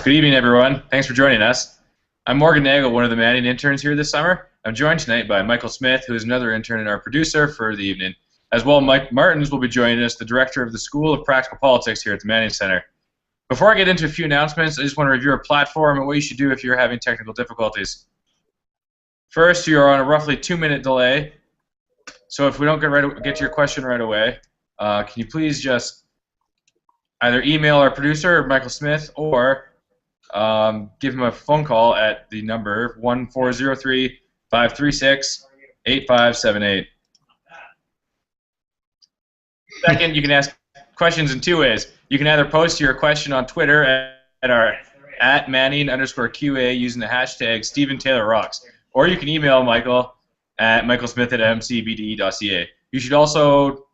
Good evening, everyone. Thanks for joining us. I'm Morgan Nagel, one of the Manning interns here this summer. I'm joined tonight by Michael Smith, who is another intern and our producer for the evening. As well, Mike Martins will be joining us, the director of the School of Practical Politics here at the Manning Center. Before I get into a few announcements, I just want to review our platform and what you should do if you're having technical difficulties. First, you are on a roughly 2-minute delay, so if we don't get to your question right away, can you please just either email our producer, Michael Smith, or give him a phone call at the number 1-403-536-8578. Second, you can ask questions in two ways. You can either post your question on Twitter at our @Manning_QA using the hashtag StephenTaylorRocks, or you can email Michael at michaelsmith@mcbde.ca. You should also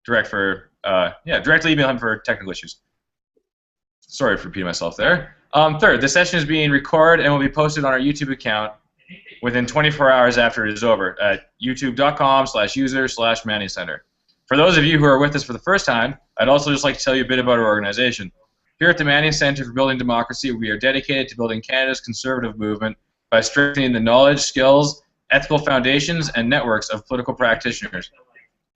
directly email him for technical issues. Sorry for repeating myself there. Third, the session is being recorded and will be posted on our YouTube account within 24 hours after it is over at youtube.com/user/Manning Center. For those of you who are with us for the first time, I'd also just like to tell you a bit about our organization. Here at the Manning Center for Building Democracy, we are dedicated to building Canada's conservative movement by strengthening the knowledge, skills, ethical foundations, and networks of political practitioners.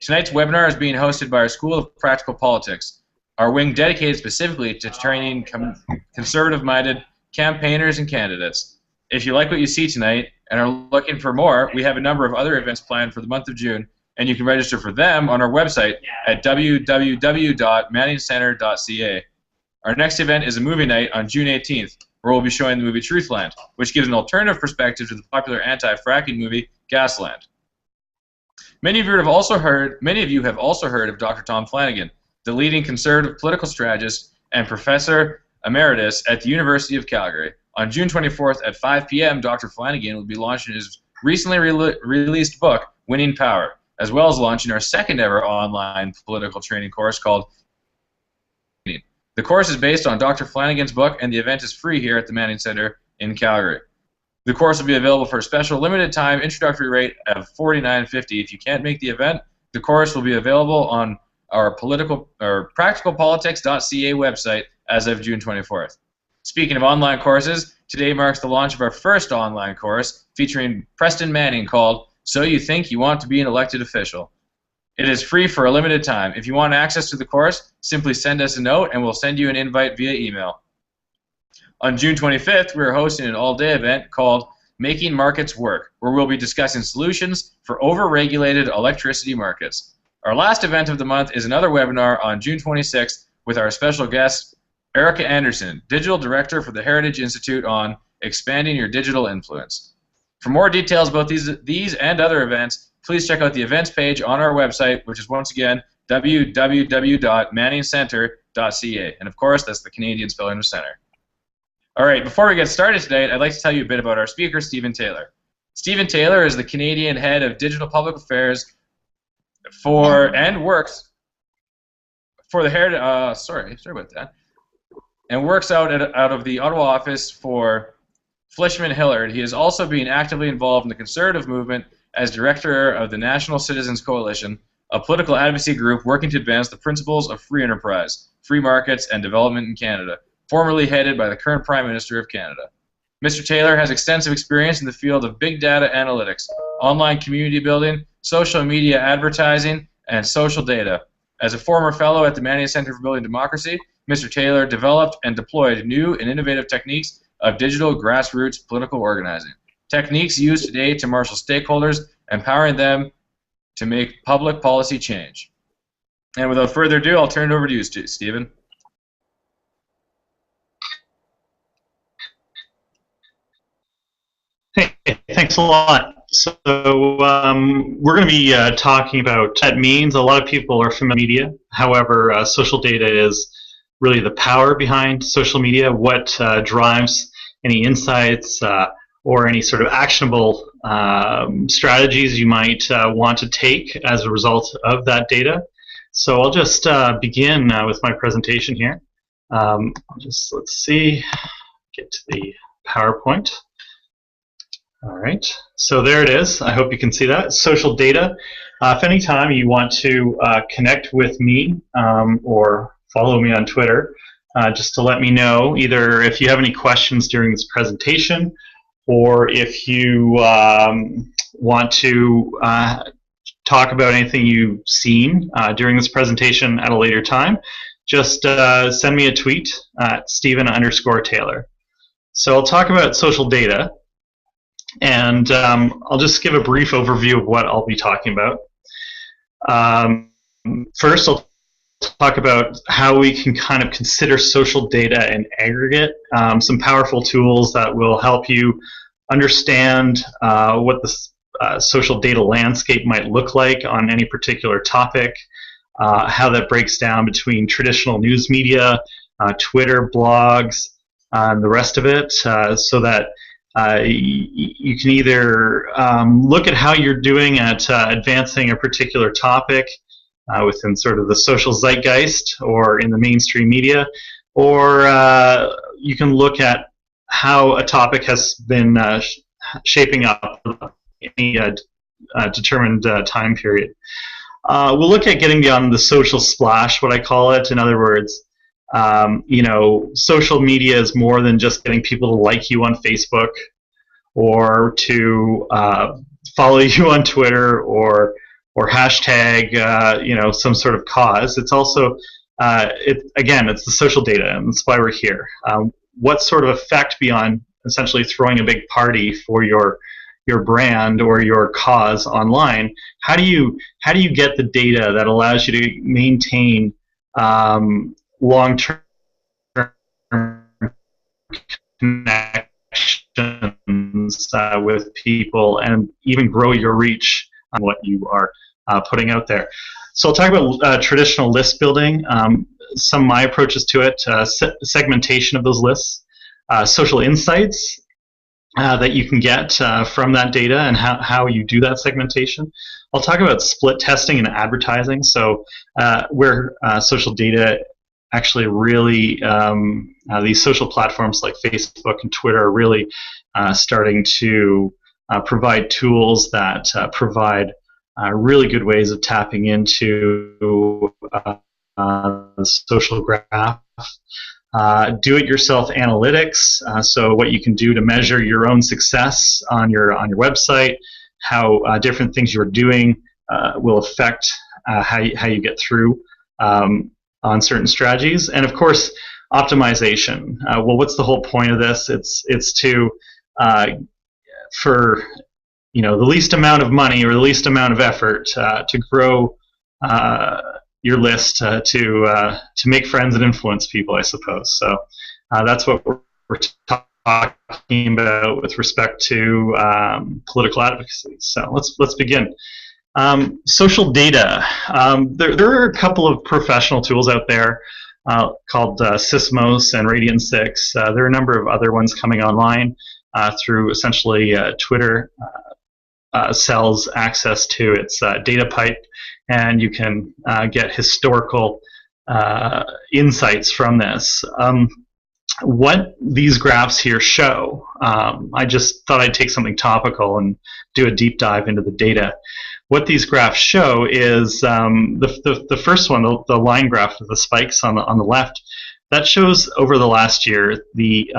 Tonight's webinar is being hosted by our School of Practical Politics, our wing dedicated specifically to training conservative-minded campaigners and candidates. If you like what you see tonight and are looking for more, we have a number of other events planned for the month of June, and you can register for them on our website at www.manningcenter.ca. Our next event is a movie night on June 18th, where we'll be showing the movie Truthland, which gives an alternative perspective to the popular anti-fracking movie Gasland. Many of you have also heard of Dr. Tom Flanagan, the leading conservative political strategist and professor emeritus at the University of Calgary. On June 24th at 5 p.m., Dr. Flanagan will be launching his recently released book, Winning Power, as well as launching our second ever online political training course called The course is based on Dr. Flanagan's book, and the event is free here at the Manning Center in Calgary. The course will be available for a special limited time introductory rate of $49.50. If you can't make the event, the course will be available on our practicalpolitics.ca website as of June 24th. Speaking of online courses, today marks the launch of our first online course featuring Preston Manning called So You Think You Want to Be an Elected Official. It is free for a limited time. If you want access to the course, simply send us a note and we'll send you an invite via email. On June 25th, we are hosting an all-day event called Making Markets Work, where we'll be discussing solutions for over-regulated electricity markets. Our last event of the month is another webinar on June 26th with our special guest, Erica Anderson, Digital Director for the Heritage Institute, on Expanding Your Digital Influence. For more details about these and other events, please check out the events page on our website, which is once again www.manningcenter.ca. And of course, that's the Canadian spelling of center. All right, before we get started today, I'd like to tell you a bit about our speaker, Stephen Taylor. Stephen Taylor is the Canadian head of digital public affairs and works for the Heritage. Sorry about that. And works out of the Ottawa office for Fleischmann Hillard. He is also being actively involved in the conservative movement as director of the National Citizens Coalition, a political advocacy group working to advance the principles of free enterprise, free markets, and development in Canada, formerly headed by the current Prime Minister of Canada. Mr. Taylor has extensive experience in the field of big data analytics, online community building, social media advertising, and social data. As a former fellow at the Manning Center for Building Democracy, Mr. Taylor developed and deployed new and innovative techniques of digital grassroots political organizing. Techniques used today to marshal stakeholders, empowering them to make public policy change. And without further ado, I'll turn it over to you, Stephen. Hey, thanks a lot. So we're going to be talking about what that means. A lot of people are familiar with media. However, social data is really the power behind social media, what drives any insights or any sort of actionable strategies you might want to take as a result of that data. So I'll just begin with my presentation here. Let's see, get to the PowerPoint. All right, so there it is. I hope you can see that. Social data. If any time you want to connect with me or follow me on Twitter just to let me know either if you have any questions during this presentation, or if you want to talk about anything you've seen during this presentation at a later time. Just send me a tweet at Stephen_Taylor. So I'll talk about social data, and I'll just give a brief overview of what I'll be talking about. First, I'll talk about how we can kind of consider social data in aggregate, some powerful tools that will help you understand what the social data landscape might look like on any particular topic, how that breaks down between traditional news media, Twitter, blogs, and the rest of it, so that you can either look at how you're doing at advancing a particular topic within sort of the social zeitgeist or in the mainstream media, or you can look at how a topic has been shaping up in any determined time period. We'll look at getting beyond the social splash, what I call it. In other words, you know, social media is more than just getting people to like you on Facebook or to follow you on Twitter or hashtag you know, some sort of cause. It's also again, it's the social data, and that's why we're here. What sort of effect beyond essentially throwing a big party for your brand or your cause online? How do you get the data that allows you to maintain long-term connections with people and even grow your reach on what you are putting out there? So I'll talk about traditional list building, some of my approaches to it, segmentation of those lists, social insights that you can get from that data and how you do that segmentation. I'll talk about split testing and advertising, so where social data actually really, these social platforms like Facebook and Twitter are really starting to provide tools that provide really good ways of tapping into the social graph. Do-it-yourself analytics, so what you can do to measure your own success on your website, how different things you're doing will affect how you get through on certain strategies, and of course optimization. Well, what's the whole point of this? It's to for the least amount of money or the least amount of effort to grow your list to make friends and influence people, I suppose. So that's what we're talking about with respect to political advocacy. So let's begin. Social data. There are a couple of professional tools out there called Sysmos and Radian6. There are a number of other ones coming online through essentially Twitter sells access to its data pipe, and you can get historical insights from this. What these graphs here show, I just thought I'd take something topical and do a deep dive into the data. What these graphs show is the first one, the line graph with the spikes on the left, that shows over the last year the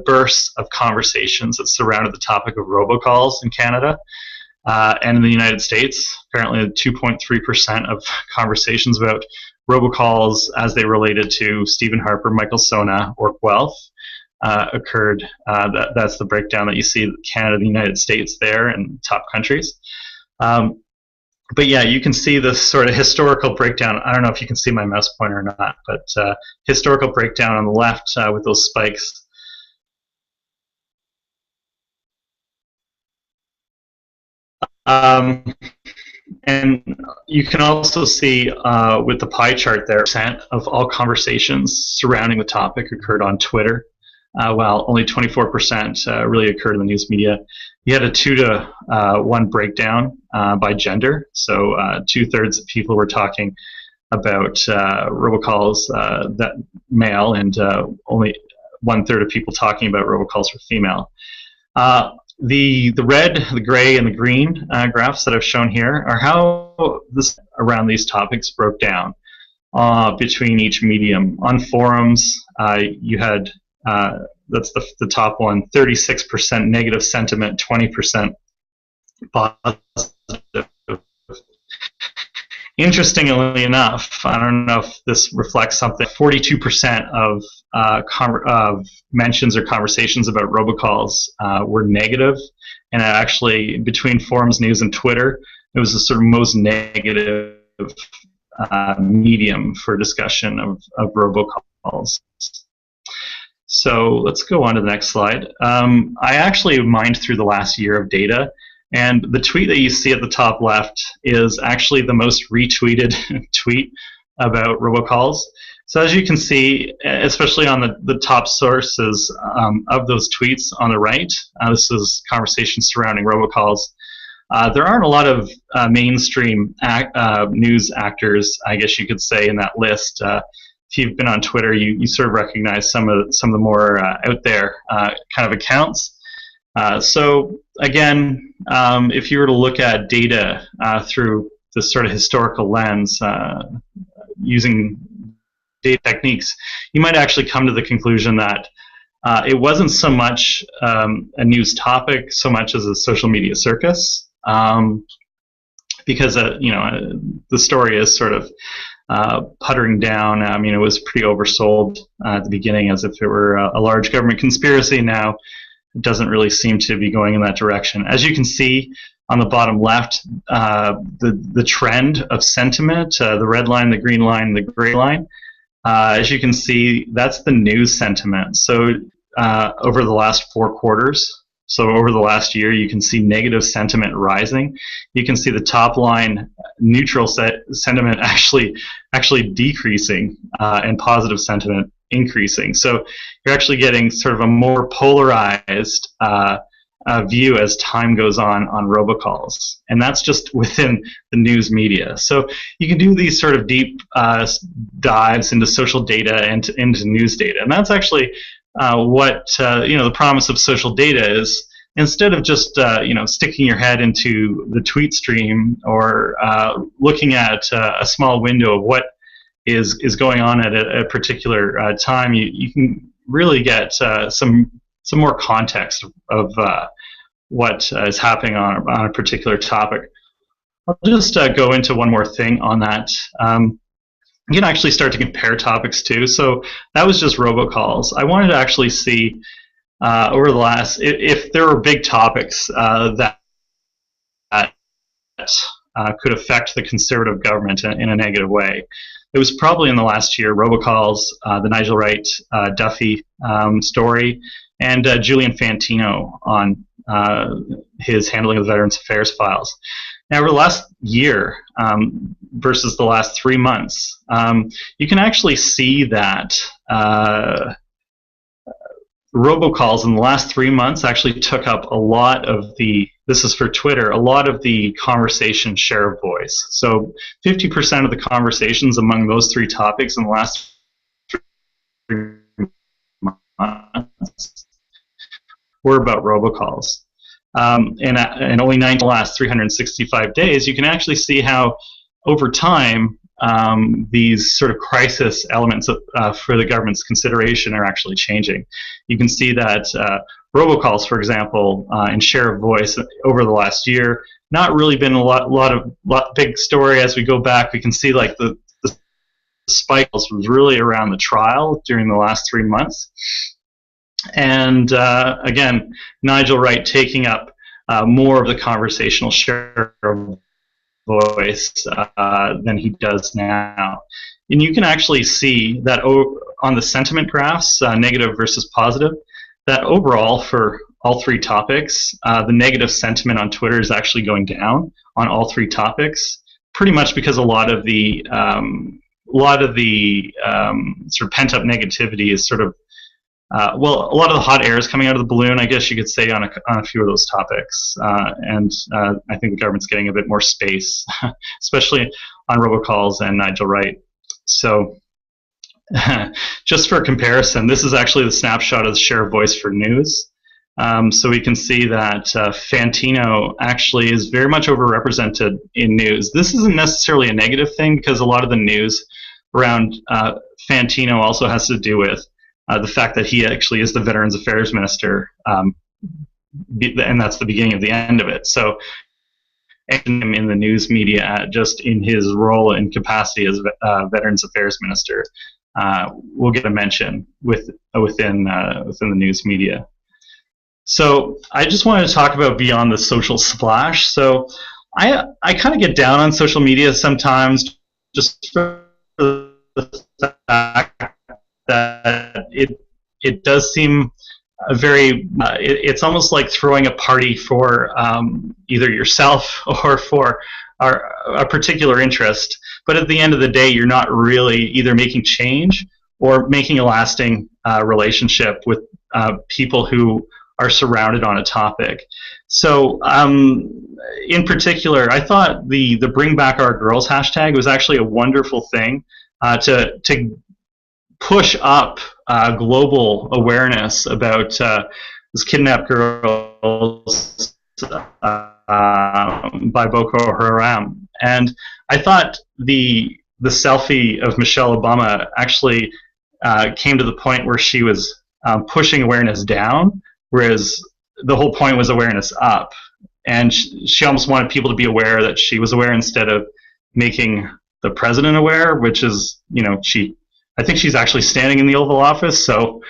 bursts of conversations that surrounded the topic of robocalls in Canada and in the United States. Apparently 2.3% of conversations about robocalls as they related to Stephen Harper, Michael Sona, or Guelph occurred. That's the breakdown that you see, Canada, the United States there, and top countries. But yeah, you can see this sort of historical breakdown. I don't know if you can see my mouse pointer or not, but historical breakdown on the left with those spikes. And you can also see with the pie chart there, percent of all conversations surrounding the topic occurred on Twitter, while only 24% really occurred in the news media. You had a 2-to-1 breakdown by gender, so 2/3 of people were talking about robocalls that male, and only 1/3 of people talking about robocalls were female. The red, the gray, and the green graphs that I've shown here are how this around these topics broke down. between each medium. On forums, you had, that's the top one, 36% negative sentiment, 20% positive. Interestingly enough, I don't know if this reflects something, 42% of mentions or conversations about robocalls were negative, and actually between forums, news, and Twitter, it was the sort of most negative medium for discussion of robocalls. So let's go on to the next slide. I actually mined through the last year of data, and the tweet that you see at the top left is actually the most retweeted tweet about robocalls. So as you can see, especially on the top sources of those tweets on the right, this is conversations surrounding robocalls. There aren't a lot of mainstream news actors, I guess you could say, in that list. If you've been on Twitter, you sort of recognize some of the more out there kind of accounts. So again, if you were to look at data through this sort of historical lens, using data techniques, you might actually come to the conclusion that it wasn't so much a news topic so much as a social media circus, because the story is sort of puttering down. I mean, it was pretty oversold at the beginning as if it were a large government conspiracy. Now it doesn't really seem to be going in that direction. As you can see on the bottom left, the trend of sentiment, the red line, the green line, the gray line, as you can see, that's the news sentiment. So over the last 4 quarters, so over the last year, you can see negative sentiment rising. You can see the top line, neutral sentiment actually decreasing, and positive sentiment increasing. So you're actually getting sort of a more polarized view as time goes on robocalls, and that's just within the news media. So you can do these sort of deep dives into social data and into news data, and that's actually what the promise of social data is. Instead of just sticking your head into the tweet stream or looking at a small window of what is going on at a particular time, you can really get some more context of what is happening on a particular topic. I'll just go into one more thing on that. You can actually start to compare topics too. So that was just robocalls. I wanted to actually see over the last, if there were big topics that could affect the Conservative government in a negative way. It was probably in the last year, robocalls, the Nigel Wright Duffy story, and Julian Fantino on his handling of the Veterans Affairs files. Now, over the last year versus the last 3 months, you can actually see that robocalls in the last 3 months actually took up a lot of the, this is for Twitter, a lot of the conversation share of voice. So 50% of the conversations among those 3 topics in the last 3 months were about robocalls. And only 9 in the last 365 days, you can actually see how over time these sort of crisis elements for the government's consideration are actually changing. You can see that robocalls, for example, in share of voice over the last year, not really been a lot big story. As we go back, we can see like the spike was really around the trial during the last 3 months. And again, Nigel Wright taking up more of the conversational share of voice than he does now. And you can actually see that on the sentiment graphs, negative versus positive, that overall for all 3 topics, the negative sentiment on Twitter is actually going down on all 3 topics, pretty much because a lot of the sort of pent-up negativity is sort of a lot of the hot air is coming out of the balloon, I guess you could say, on a few of those topics. And I think the government's getting a bit more space, especially on robocalls and Nigel Wright. So just for comparison, this is actually the snapshot of the share of voice for news. So we can see that Fantino actually is very much overrepresented in news. This isn't necessarily a negative thing because a lot of the news around Fantino also has to do with the fact that he actually is the Veterans Affairs Minister, and that's the beginning of the end of it. So, in the news media, just in his role and capacity as Veterans Affairs Minister, will get a mention within the news media. So I just wanted to talk about beyond the social splash. So I kind of get down on social media sometimes, just for the fact that it does seem a very it's almost like throwing a party for either yourself or for a particular interest. But at the end of the day, you're not really either making change or making a lasting relationship with people who are surrounded on a topic. So in particular, I thought the Bring Back Our Girls hashtag was actually a wonderful thing to push up global awareness about this kidnapped girls by Boko Haram. And I thought the selfie of Michelle Obama actually came to the point where she was pushing awareness down, whereas the whole point was awareness up. And she almost wanted people to be aware that she was aware instead of making the president aware, which is, I think she's actually standing in the Oval Office, so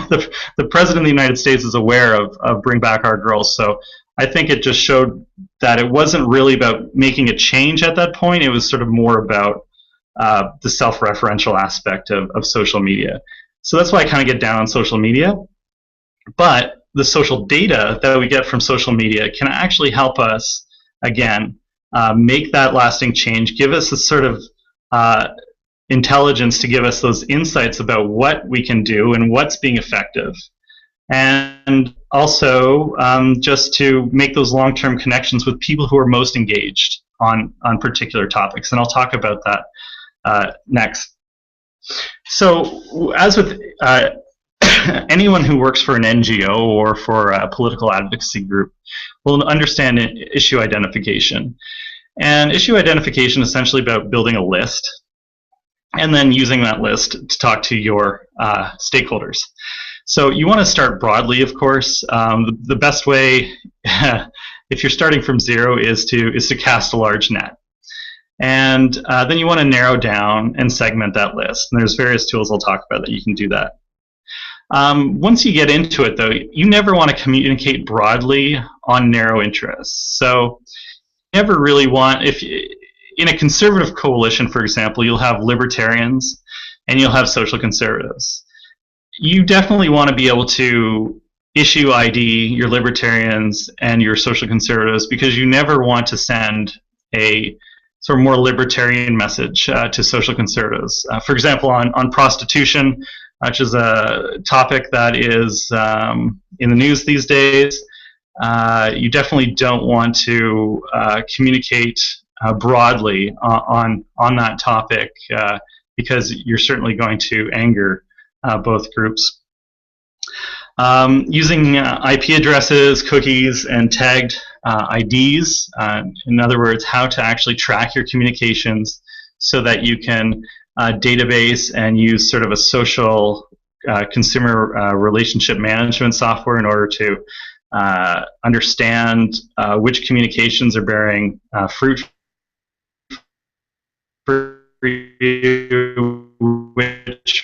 the president of the United States is aware of Bring Back Our Girls. So I think it just showed that it wasn't really about making a change at that point. It was sort of more about the self-referential aspect of social media. So that's why I kind of get down on social media. But the social data that we get from social media can actually help us, again, make that lasting change, give us a sort of intelligence to give us those insights about what we can do and what's being effective. And also just to make those long-term connections with people who are most engaged on particular topics. And I'll talk about that next. So as with anyone who works for an NGO or for a political advocacy group will understand issue identification. And issue identification is essentially about building a list and then using that list to talk to your stakeholders. So you want to start broadly, of course. The best way, if you're starting from zero, is to cast a large net. And then you want to narrow down and segment that list. And there's various tools I'll talk about that you can do that. Once you get into it, though, you never want to communicate broadly on narrow interests. So you never really want, in a conservative coalition, for example, you'll have libertarians and you'll have social conservatives. You definitely want to be able to issue ID your libertarians and your social conservatives, because you never want to send a sort of more libertarian message to social conservatives. For example, on prostitution, which is a topic that is in the news these days, you definitely don't want to communicate broadly on that topic, because you're certainly going to anger both groups. Using IP addresses, cookies, and tagged IDs, in other words, how to actually track your communications so that you can database and use sort of a social consumer relationship management software in order to understand which communications are bearing fruit for you,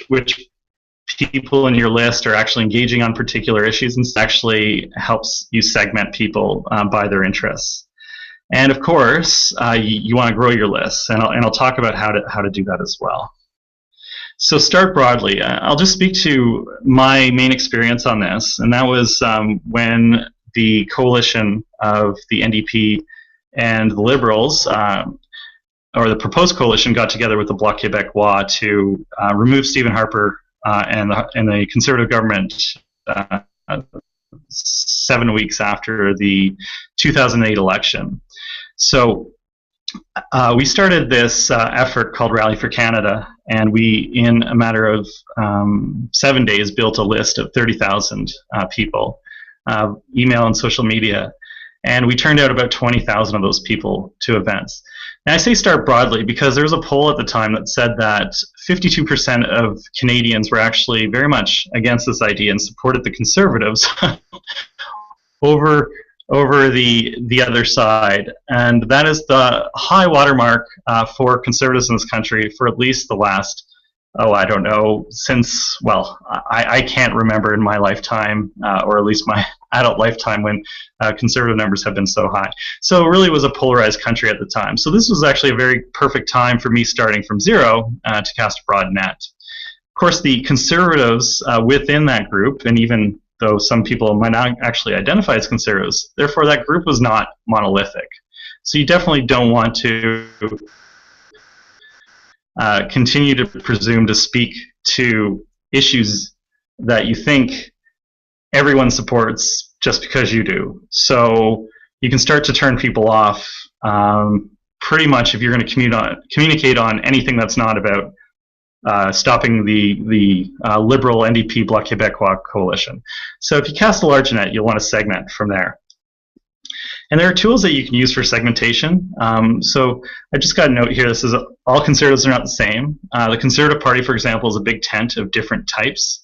which people in your list are actually engaging on particular issues, and actually helps you segment people by their interests. And of course, you want to grow your lists, and I'll talk about how to do that as well. So start broadly. I'll just speak to my main experience on this, and that was when the coalition of the NDP and the Liberals, or the proposed coalition, got together with the Bloc Québécois to remove Stephen Harper and the Conservative government 7 weeks after the 2008 election. So we started this effort called Rally for Canada, and we, in a matter of 7 days, built a list of 30,000 people, email and social media, and we turned out about 20,000 of those people to events. And I say start broadly because there was a poll at the time that said that 52% of Canadians were actually very much against this idea and supported the Conservatives over the other side. And that is the high watermark for Conservatives in this country for at least the last, I don't know, since, well, I can't remember in my lifetime, or at least my adult lifetime, when Conservative numbers have been so high. So it really was a polarized country at the time. So this was actually a very perfect time for me starting from zero to cast a broad net. Of course, the Conservatives within that group, and even though some people might not actually identify as Conservatives, therefore that group was not monolithic. So you definitely don't want to continue to presume to speak to issues that you think everyone supports just because you do. So you can start to turn people off pretty much if you're going to communicate on anything that's not about stopping the Liberal NDP Bloc Québécois coalition. So if you cast a large net, you'll want to segment from there. And there are tools that you can use for segmentation. So I just got a note here. This is all Conservatives are not the same. The Conservative Party, for example, is a big tent of different types.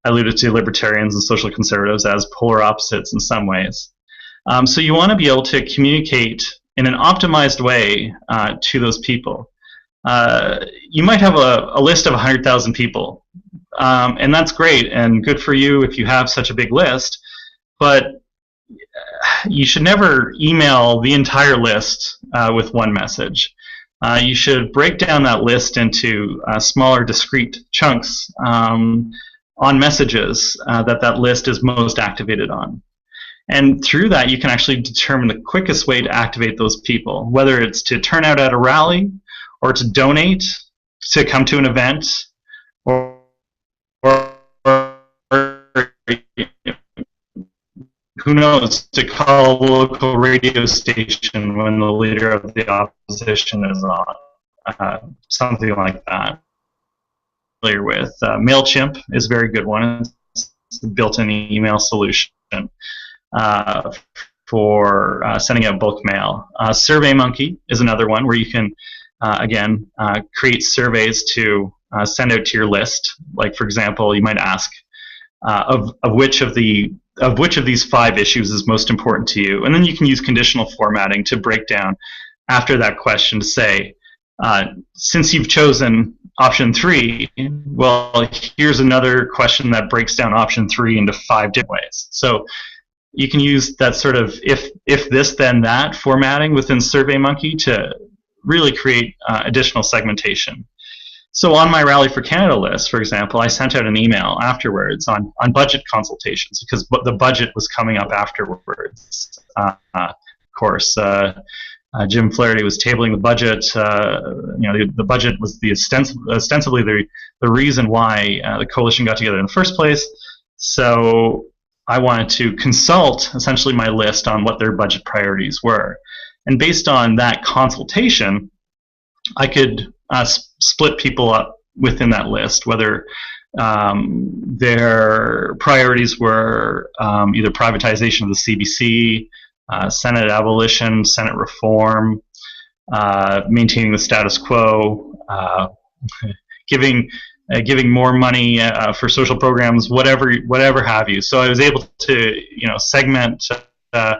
I alluded to Libertarians and Social Conservatives as polar opposites in some ways. So you want to be able to communicate in an optimized way to those people. You might have a list of 100,000 people, and that's great and good for you if you have such a big list, but you should never email the entire list with one message. You should break down that list into smaller, discrete chunks on messages that list is most activated on. And through that, you can actually determine the quickest way to activate those people, whether it's to turn out at a rally, or to donate, to come to an event, or who knows, to call a local radio station when the leader of the opposition is on, something like that. Familiar with MailChimp is a very good one. It's a built-in email solution for sending out bulk mail. SurveyMonkey is another one where you can again create surveys to send out to your list. Like, for example, you might ask of which of these 5 issues is most important to you, and then you can use conditional formatting to break down after that question to say, since you've chosen option 3, well, here's another question that breaks down option 3 into 5 different ways. So you can use that sort of if this then that formatting within SurveyMonkey to really create additional segmentation. So on my Rally for Canada list, for example, I sent out an email afterwards on budget consultations because the budget was coming up afterwards. Of course, Jim Flaherty was tabling the budget. The budget was ostensibly the reason why the coalition got together in the first place. So I wanted to consult essentially my list on what their budget priorities were. And based on that consultation, I could split people up within that list, whether their priorities were either privatization of the CBC, Senate abolition, Senate reform, maintaining the status quo, giving more money for social programs, whatever have you. So I was able to segment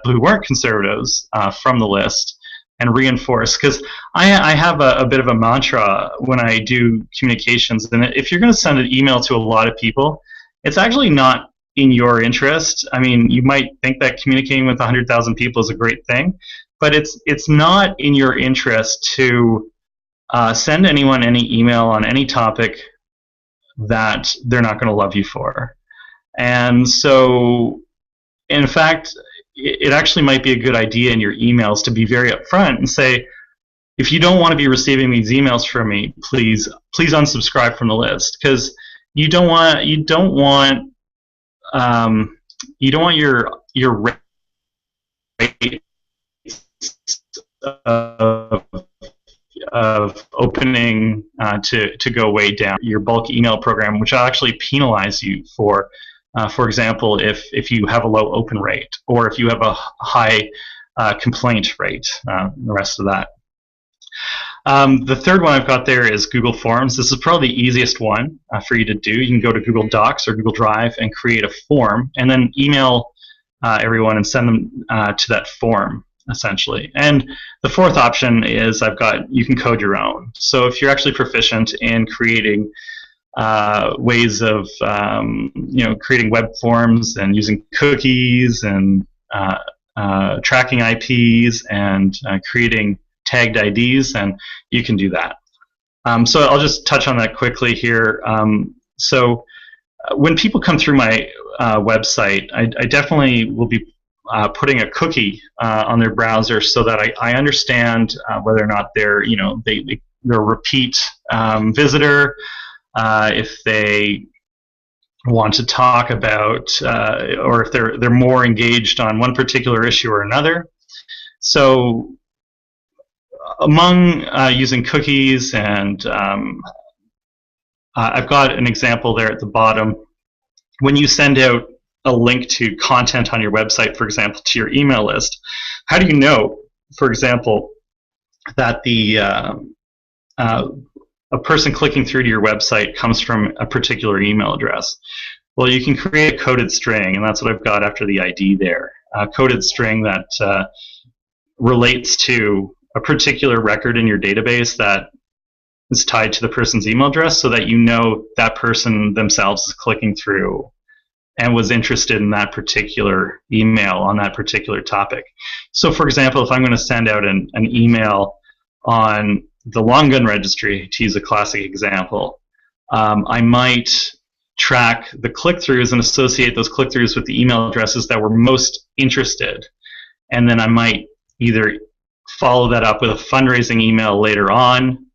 who weren't Conservatives from the list and reinforce, because I have a bit of a mantra when I do communications, and if you're going to send an email to a lot of people, it's actually not in your interest. I mean, you might think that communicating with 100,000 people is a great thing, but it's not in your interest to send anyone any email on any topic that they're not going to love you for. And so, in fact, it actually might be a good idea in your emails to be very upfront and say, if you don't want to be receiving these emails from me, please unsubscribe from the list, because you don't want your rate of opening to go way down. Your bulk email program, which will actually penalize you for example, if you have a low open rate or if you have a high complaint rate, the rest of that. The third one I've got there is Google Forms. This is probably the easiest one for you to do. You can go to Google Docs or Google Drive and create a form, and then email everyone and send them to that form, essentially. And the fourth option is you can code your own. So if you're actually proficient in creating ways of creating web forms and using cookies and tracking IPs and creating tagged IDs, and you can do that. So I'll just touch on that quickly here. So when people come through my website, I definitely will be putting a cookie on their browser so that I understand whether or not they're they're a repeat visitor, if they want to talk about or if they're more engaged on one particular issue or another. So among using cookies, and I've got an example there at the bottom. When you send out a link to content on your website, for example, to your email list, how do you know, for example, that a person clicking through to your website comes from a particular email address? Well, you can create a coded string, and that's what I've got after the ID there. A coded string that relates to a particular record in your database that is tied to the person's email address, so that you know that person themselves is clicking through and was interested in that particular email on that particular topic. So for example, if I'm going to send out an email on the long gun registry, to use a classic example, I might track the click-throughs and associate those click-throughs with the email addresses that were most interested. And then I might either follow that up with a fundraising email later on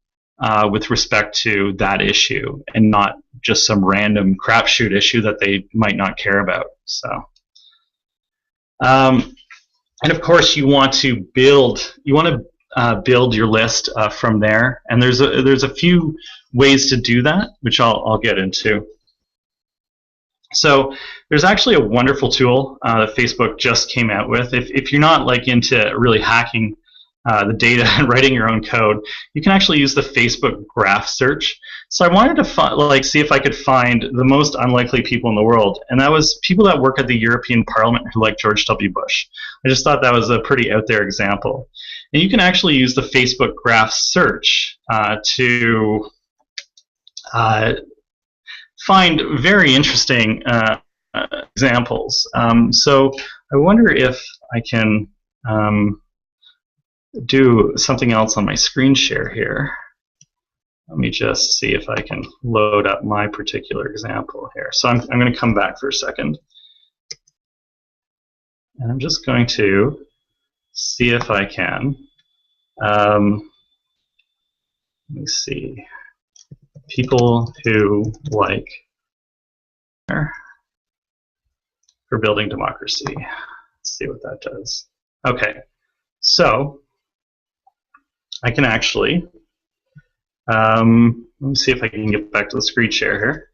with respect to that issue, and not just some random crapshoot issue that they might not care about. So, and of course, you want to build your list from there, and there's a few ways to do that, which I'll get into. So there's actually a wonderful tool that Facebook just came out with. If you're not into really hacking the data and writing your own code, you can actually use the Facebook graph search. So I wanted to see if I could find the most unlikely people in the world, and that was people that work at the European Parliament who like George W. Bush. I just thought that was a pretty out there example. And you can actually use the Facebook graph search to find very interesting examples. So I wonder if I can do something else on my screen share here. Let me just see if I can load up my particular example here. So I'm going to come back for a second. And I'm just going to see if I can. Let me see. People who like for building democracy. Let's see what that does. Okay. So I can actually, let me see if I can get back to the screen share here.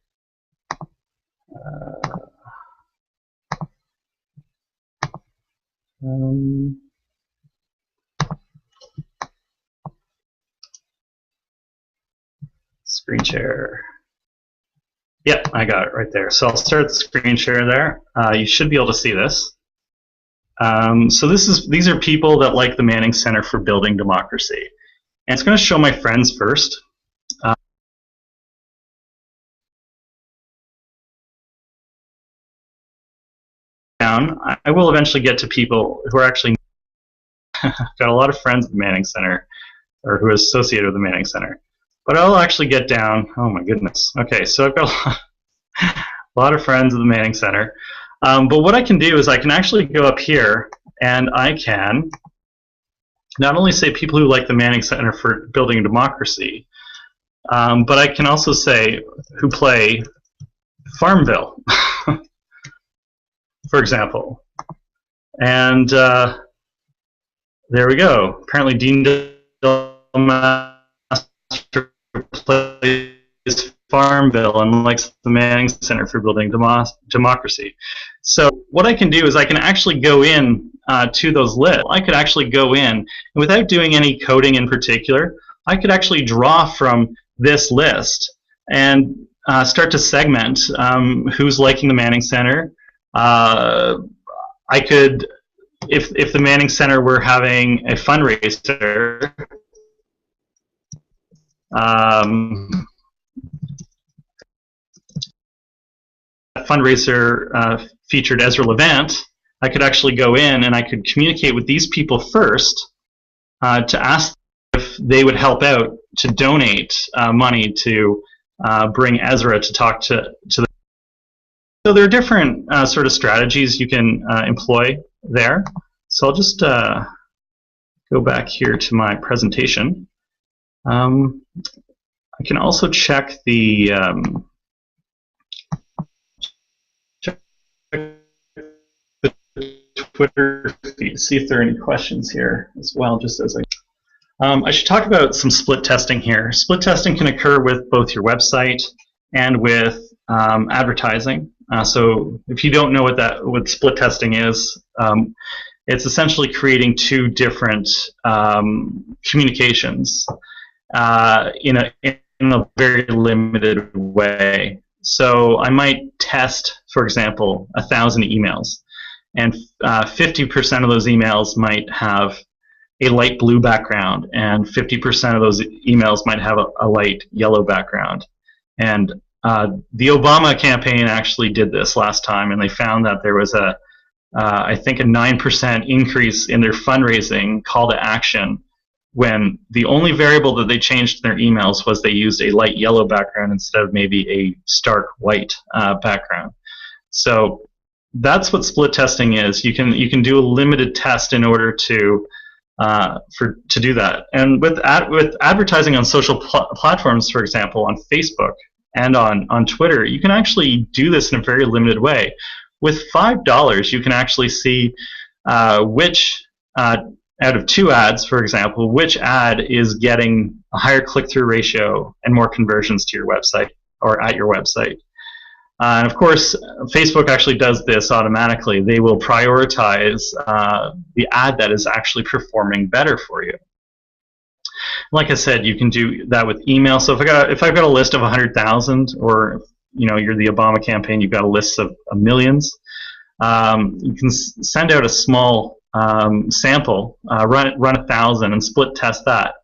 Screen share. Yep, I got it right there. So I'll start the screen share there. You should be able to see this. So these are people that like the Manning Center for Building Democracy. And it's going to show my friends first. I will eventually get to people who are actually got a lot of friends at the Manning Center, or who are associated with the Manning Center. But I'll actually get down. Oh my goodness. Okay, so I've got a lot of friends at the Manning Center. But what I can do is I can actually go up here and I can not only say people who like the Manning Center for Building Democracy, but I can also say who play Farmville, for example. And there we go. Apparently Dean Delmaster plays Farmville and likes the Manning Center for Building Democracy. So what I can do is I can actually go in to those lists, I could actually go in, and without doing any coding in particular, I could actually draw from this list and start to segment who's liking the Manning Center. I could, if the Manning Center were having a fundraiser, fundraiser featured Ezra Levant, I could actually go in and I could communicate with these people first to ask if they would help out to donate money to bring Ezra to talk to the. So there are different sort of strategies you can employ there. So I'll just go back here to my presentation. I can also check the Twitter feed, see if there are any questions here as well, just as I should talk about some split testing here. Split testing can occur with both your website and with advertising. So if you don't know what split testing is, it's essentially creating two different communications in a very limited way. So I might test, for example, 1,000 emails, and 50% of those emails might have a light blue background, and 50% of those emails might have a light yellow background. And the Obama campaign actually did this last time, and they found that there was I think a 9% increase in their fundraising call to action when the only variable that they changed in their emails was they used a light yellow background instead of maybe a stark white background. So that's what split testing is. You can do a limited test in order to do that. And with advertising on social platforms, for example, on Facebook and on Twitter, you can actually do this in a very limited way. With $5, you can actually see which out of 2 ads, for example, which ad is getting a higher click-through ratio and more conversions to your website or at your website. And of course, Facebook actually does this automatically. They will prioritize the ad that is actually performing better for you. Like I said, you can do that with email. So if I've got a list of 100,000, or you're the Obama campaign, you've got a list of millions, you can send out a small sample, run 1,000 and split test that,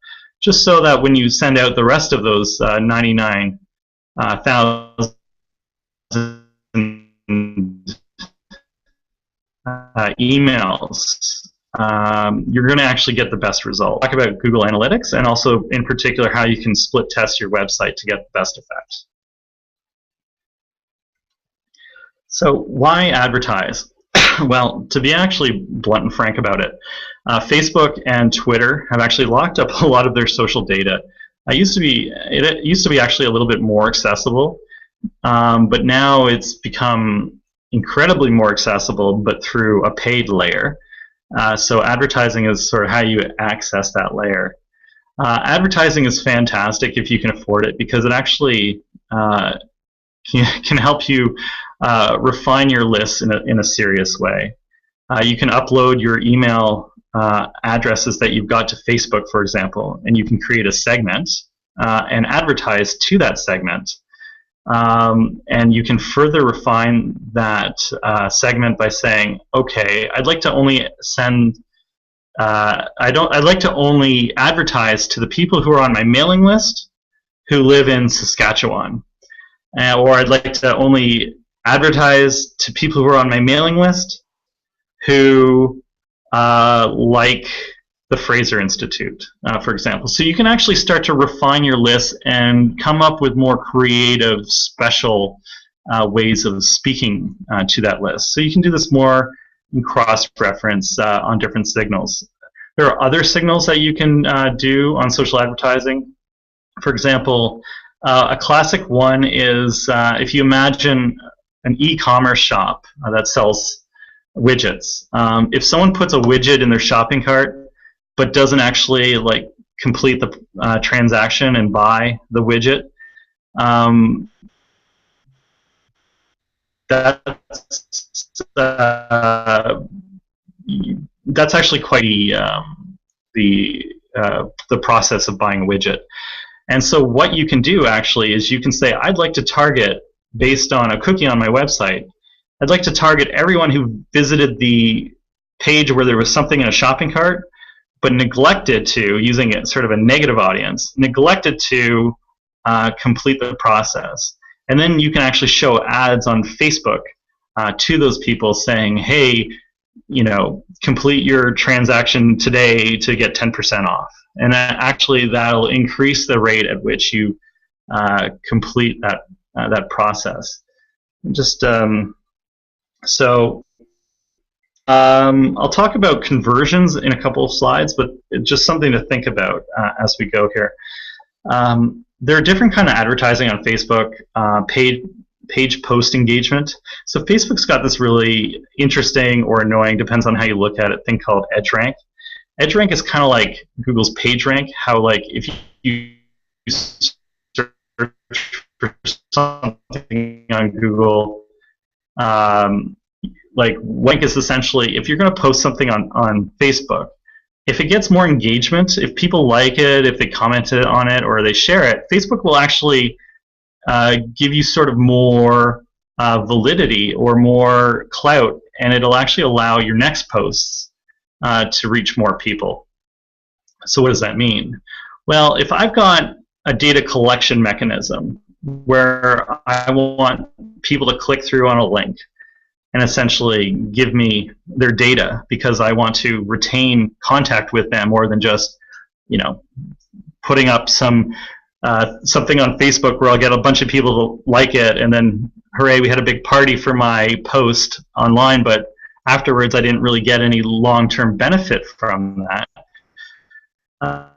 just so that when you send out the rest of those 99,000 emails, you're going to actually get the best result. Talk about Google Analytics, and also in particular how you can split test your website to get the best effect. So why advertise? Well, to be actually blunt and frank about it, Facebook and Twitter have actually locked up a lot of their social data. It used to be actually a little bit more accessible, but now it's become incredibly more accessible, but through a paid layer. So advertising is sort of how you access that layer. Advertising is fantastic if you can afford it, because it actually can help you refine your lists in a serious way. You can upload your email addresses that you've got to Facebook, for example, and you can create a segment and advertise to that segment. And you can further refine that segment by saying, okay, I'd like to only send, I'd like to only advertise to the people who are on my mailing list who live in Saskatchewan. Or I'd like to only advertise to people who are on my mailing list who like the Fraser Institute, for example. So you can actually start to refine your list and come up with more creative, special ways of speaking to that list. So you can do this more in cross-reference on different signals. There are other signals that you can do on social advertising. For example, a classic one is if you imagine an e-commerce shop that sells widgets. If someone puts a widget in their shopping cart but doesn't actually complete the transaction and buy the widget, that's actually quite the process of buying a widget. And so what you can do actually is you can say, I'd like to target, based on a cookie on my website, I'd like to target everyone who visited the page where there was something in a shopping cart, but neglected to, using it sort of a negative audience, neglected to complete the process. And then you can actually show ads on Facebook to those people saying, hey, complete your transaction today to get 10% off. And that'll increase the rate at which you complete that process. Just I'll talk about conversions in a couple of slides, but it's just something to think about as we go here. There are different kind of advertising on Facebook, page post engagement. So Facebook's got this really interesting or annoying, depends on how you look at it, thing called Edgerank. Edgerank is kind of like Google's PageRank, how like if you search for something on Google, like rank is essentially, if you're going to post something on Facebook, if it gets more engagement, if people like it, if they commented on it or they share it, Facebook will actually give you sort of more validity or more clout, and it'll actually allow your next posts to reach more people. So what does that mean? Well, if I've got a data collection mechanism where I want people to click through on a link and essentially give me their data because I want to retain contact with them more than just, putting up something on Facebook where I'll get a bunch of people to like it and then, hooray, we had a big party for my post online, but afterwards I didn't really get any long-term benefit from that.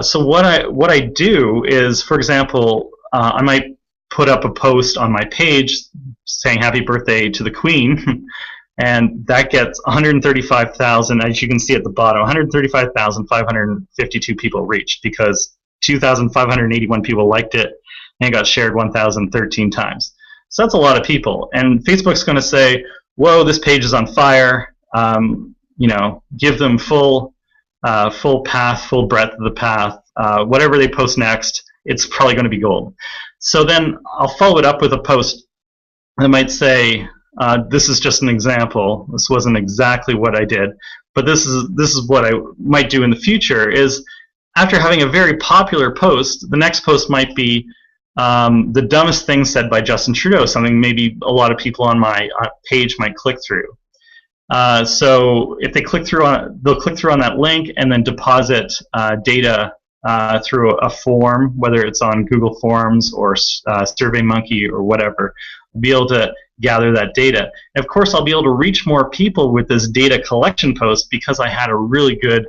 So what I do is, for example, I might put up a post on my page saying happy birthday to the Queen, and that gets 135,000, as you can see at the bottom, 135,552 people reached because 2,581 people liked it and it got shared 1,013 times. So that's a lot of people, and Facebook's going to say, whoa, this page is on fire, give them full path, full breadth of the path, whatever they post next, it's probably going to be gold. So then I'll follow it up with a post that might say, this is just an example. This wasn't exactly what I did, but this is what I might do in the future. Is after having a very popular post, the next post might be the dumbest thing said by Justin Trudeau, something maybe a lot of people on my page might click through. So if they click through they'll click through on that link and then deposit data through a form, whether it's on Google Forms or SurveyMonkey or whatever. I'll be able to gather that data. And of course, I'll be able to reach more people with this data collection post because I had a really good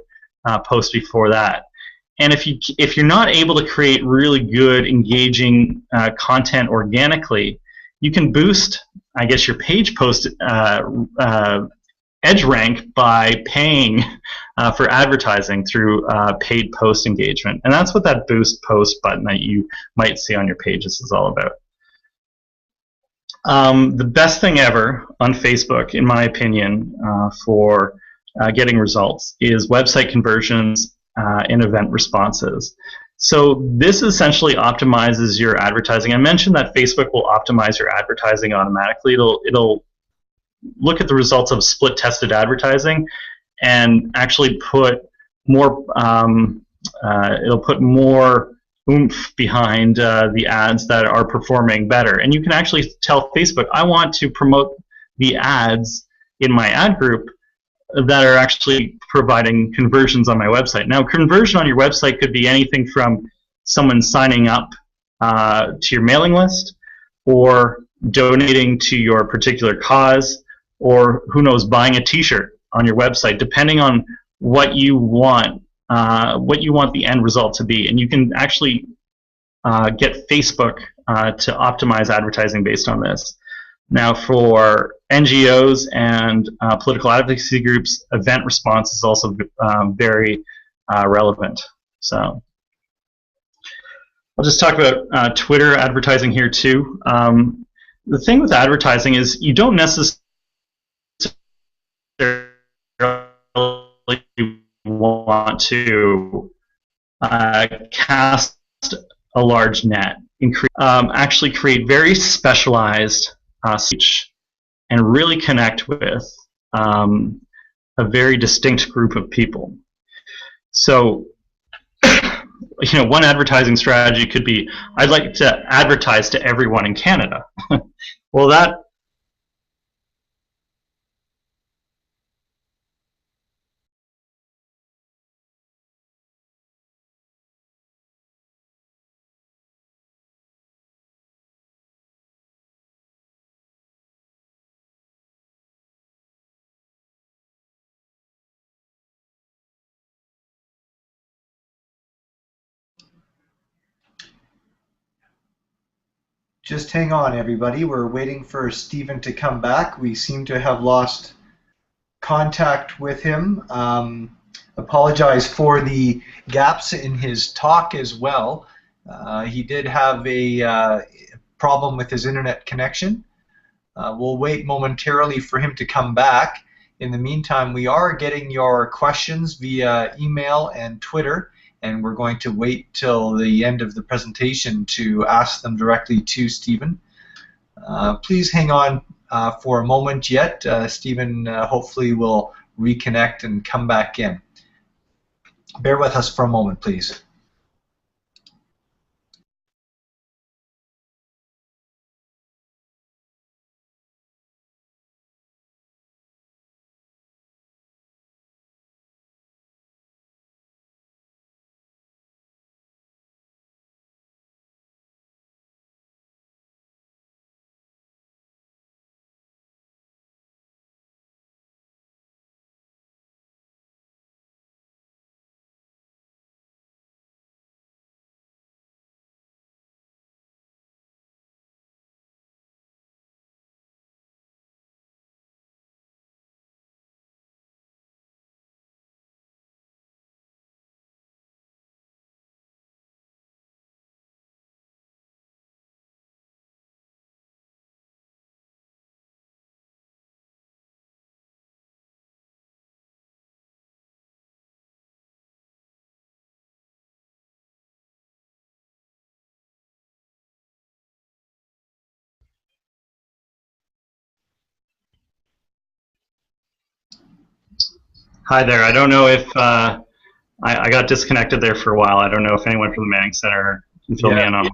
post before that. And if you're not able to create really good, engaging content organically, you can boost, I guess, your page post Edgerank by paying for advertising through paid post engagement. And that's what that boost post button that you might see on your pages is all about. The best thing ever on Facebook, in my opinion, for getting results is website conversions and event responses. So this essentially optimizes your advertising. I mentioned that Facebook will optimize your advertising automatically. It'll look at the results of split tested advertising and actually put more it'll put more oomph behind the ads that are performing better. And you can actually tell Facebook, I want to promote the ads in my ad group that are actually providing conversions on my website. Now, conversion on your website could be anything from someone signing up to your mailing list, or donating to your particular cause, or who knows, buying a t-shirt on your website, depending on what you want the end result to be. And you can actually get Facebook to optimize advertising based on this. Now, for NGOs and political advocacy groups, event response is also very relevant. So I'll just talk about Twitter advertising here too. The thing with advertising is you don't necessarily want to cast a large net and actually create very specialized speech and really connect with a very distinct group of people. So, one advertising strategy could be, I'd like to advertise to everyone in Canada. Well, that Just hang on, everybody. We're waiting for Stephen to come back. We seem to have lost contact with him. Apologize for the gaps in his talk as well. He did have a problem with his internet connection. We'll wait momentarily for him to come back. In the meantime, we are getting your questions via email and Twitter, and we're going to wait till the end of the presentation to ask them directly to Stephen. Please hang on for a moment yet. Stephen hopefully will reconnect and come back in. Bear with us for a moment, please. Hi there. I don't know if I got disconnected there for a while. I don't know if anyone from the Manning Center can fill me in on.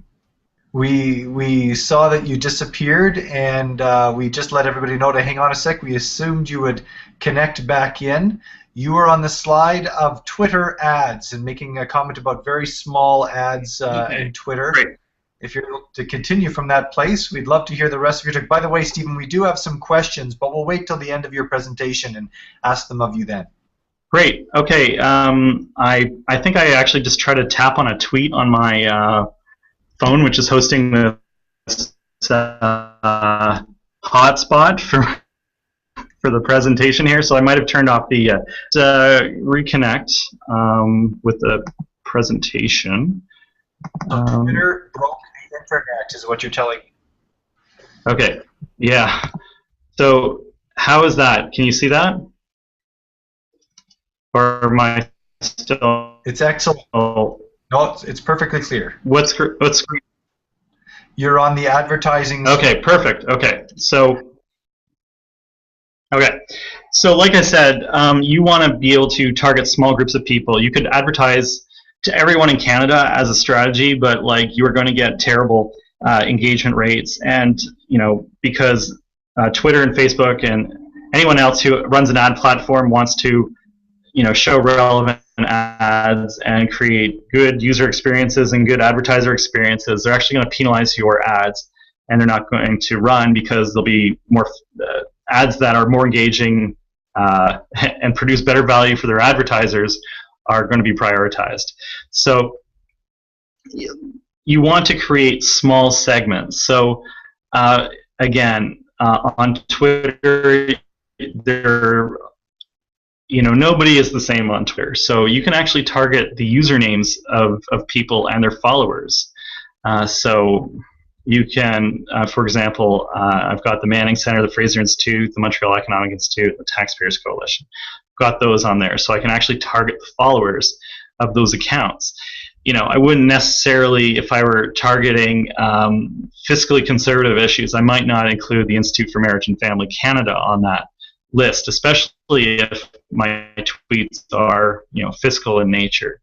We saw that you disappeared, and we just let everybody know to hang on a sec. We assumed you would connect back in. You were on the slide of Twitter ads and making a comment about very small ads in Twitter. Great. If you're to continue from that place, we'd love to hear the rest of your talk. By the way, Stephen, we do have some questions, but we'll wait till the end of your presentation and ask them of you then. Great. Okay. I think I actually just tried to tap on a tweet on my phone, which is hosting this hotspot for the presentation here. So I might have turned off the reconnect with the presentation. Twitter broke the internet, is what you're telling me. Okay. Yeah. So how is that? Can you see that? Or am I still? It's excellent. Oh. No, it's perfectly clear. What screen? You're on the advertising. Okay, perfect. Okay, so like I said, you want to be able to target small groups of people. You could advertise to everyone in Canada as a strategy, but like you are going to get terrible engagement rates, and because Twitter and Facebook and anyone else who runs an ad platform wants to show relevant ads and create good user experiences and good advertiser experiences, they're actually going to penalize your ads, and they're not going to run because there'll be more ads that are more engaging and produce better value for their advertisers are going to be prioritized. So you want to create small segments. So again, on Twitter, nobody is the same on Twitter. So you can actually target the usernames of people and their followers. So you can, for example, I've got the Manning Center, the Fraser Institute, the Montreal Economic Institute, the Taxpayers Coalition. got those on there, so I can actually target the followers of those accounts. I wouldn't necessarily, if I were targeting fiscally conservative issues, I might not include the Institute for Marriage and Family Canada on that list, especially if my tweets are, fiscal in nature,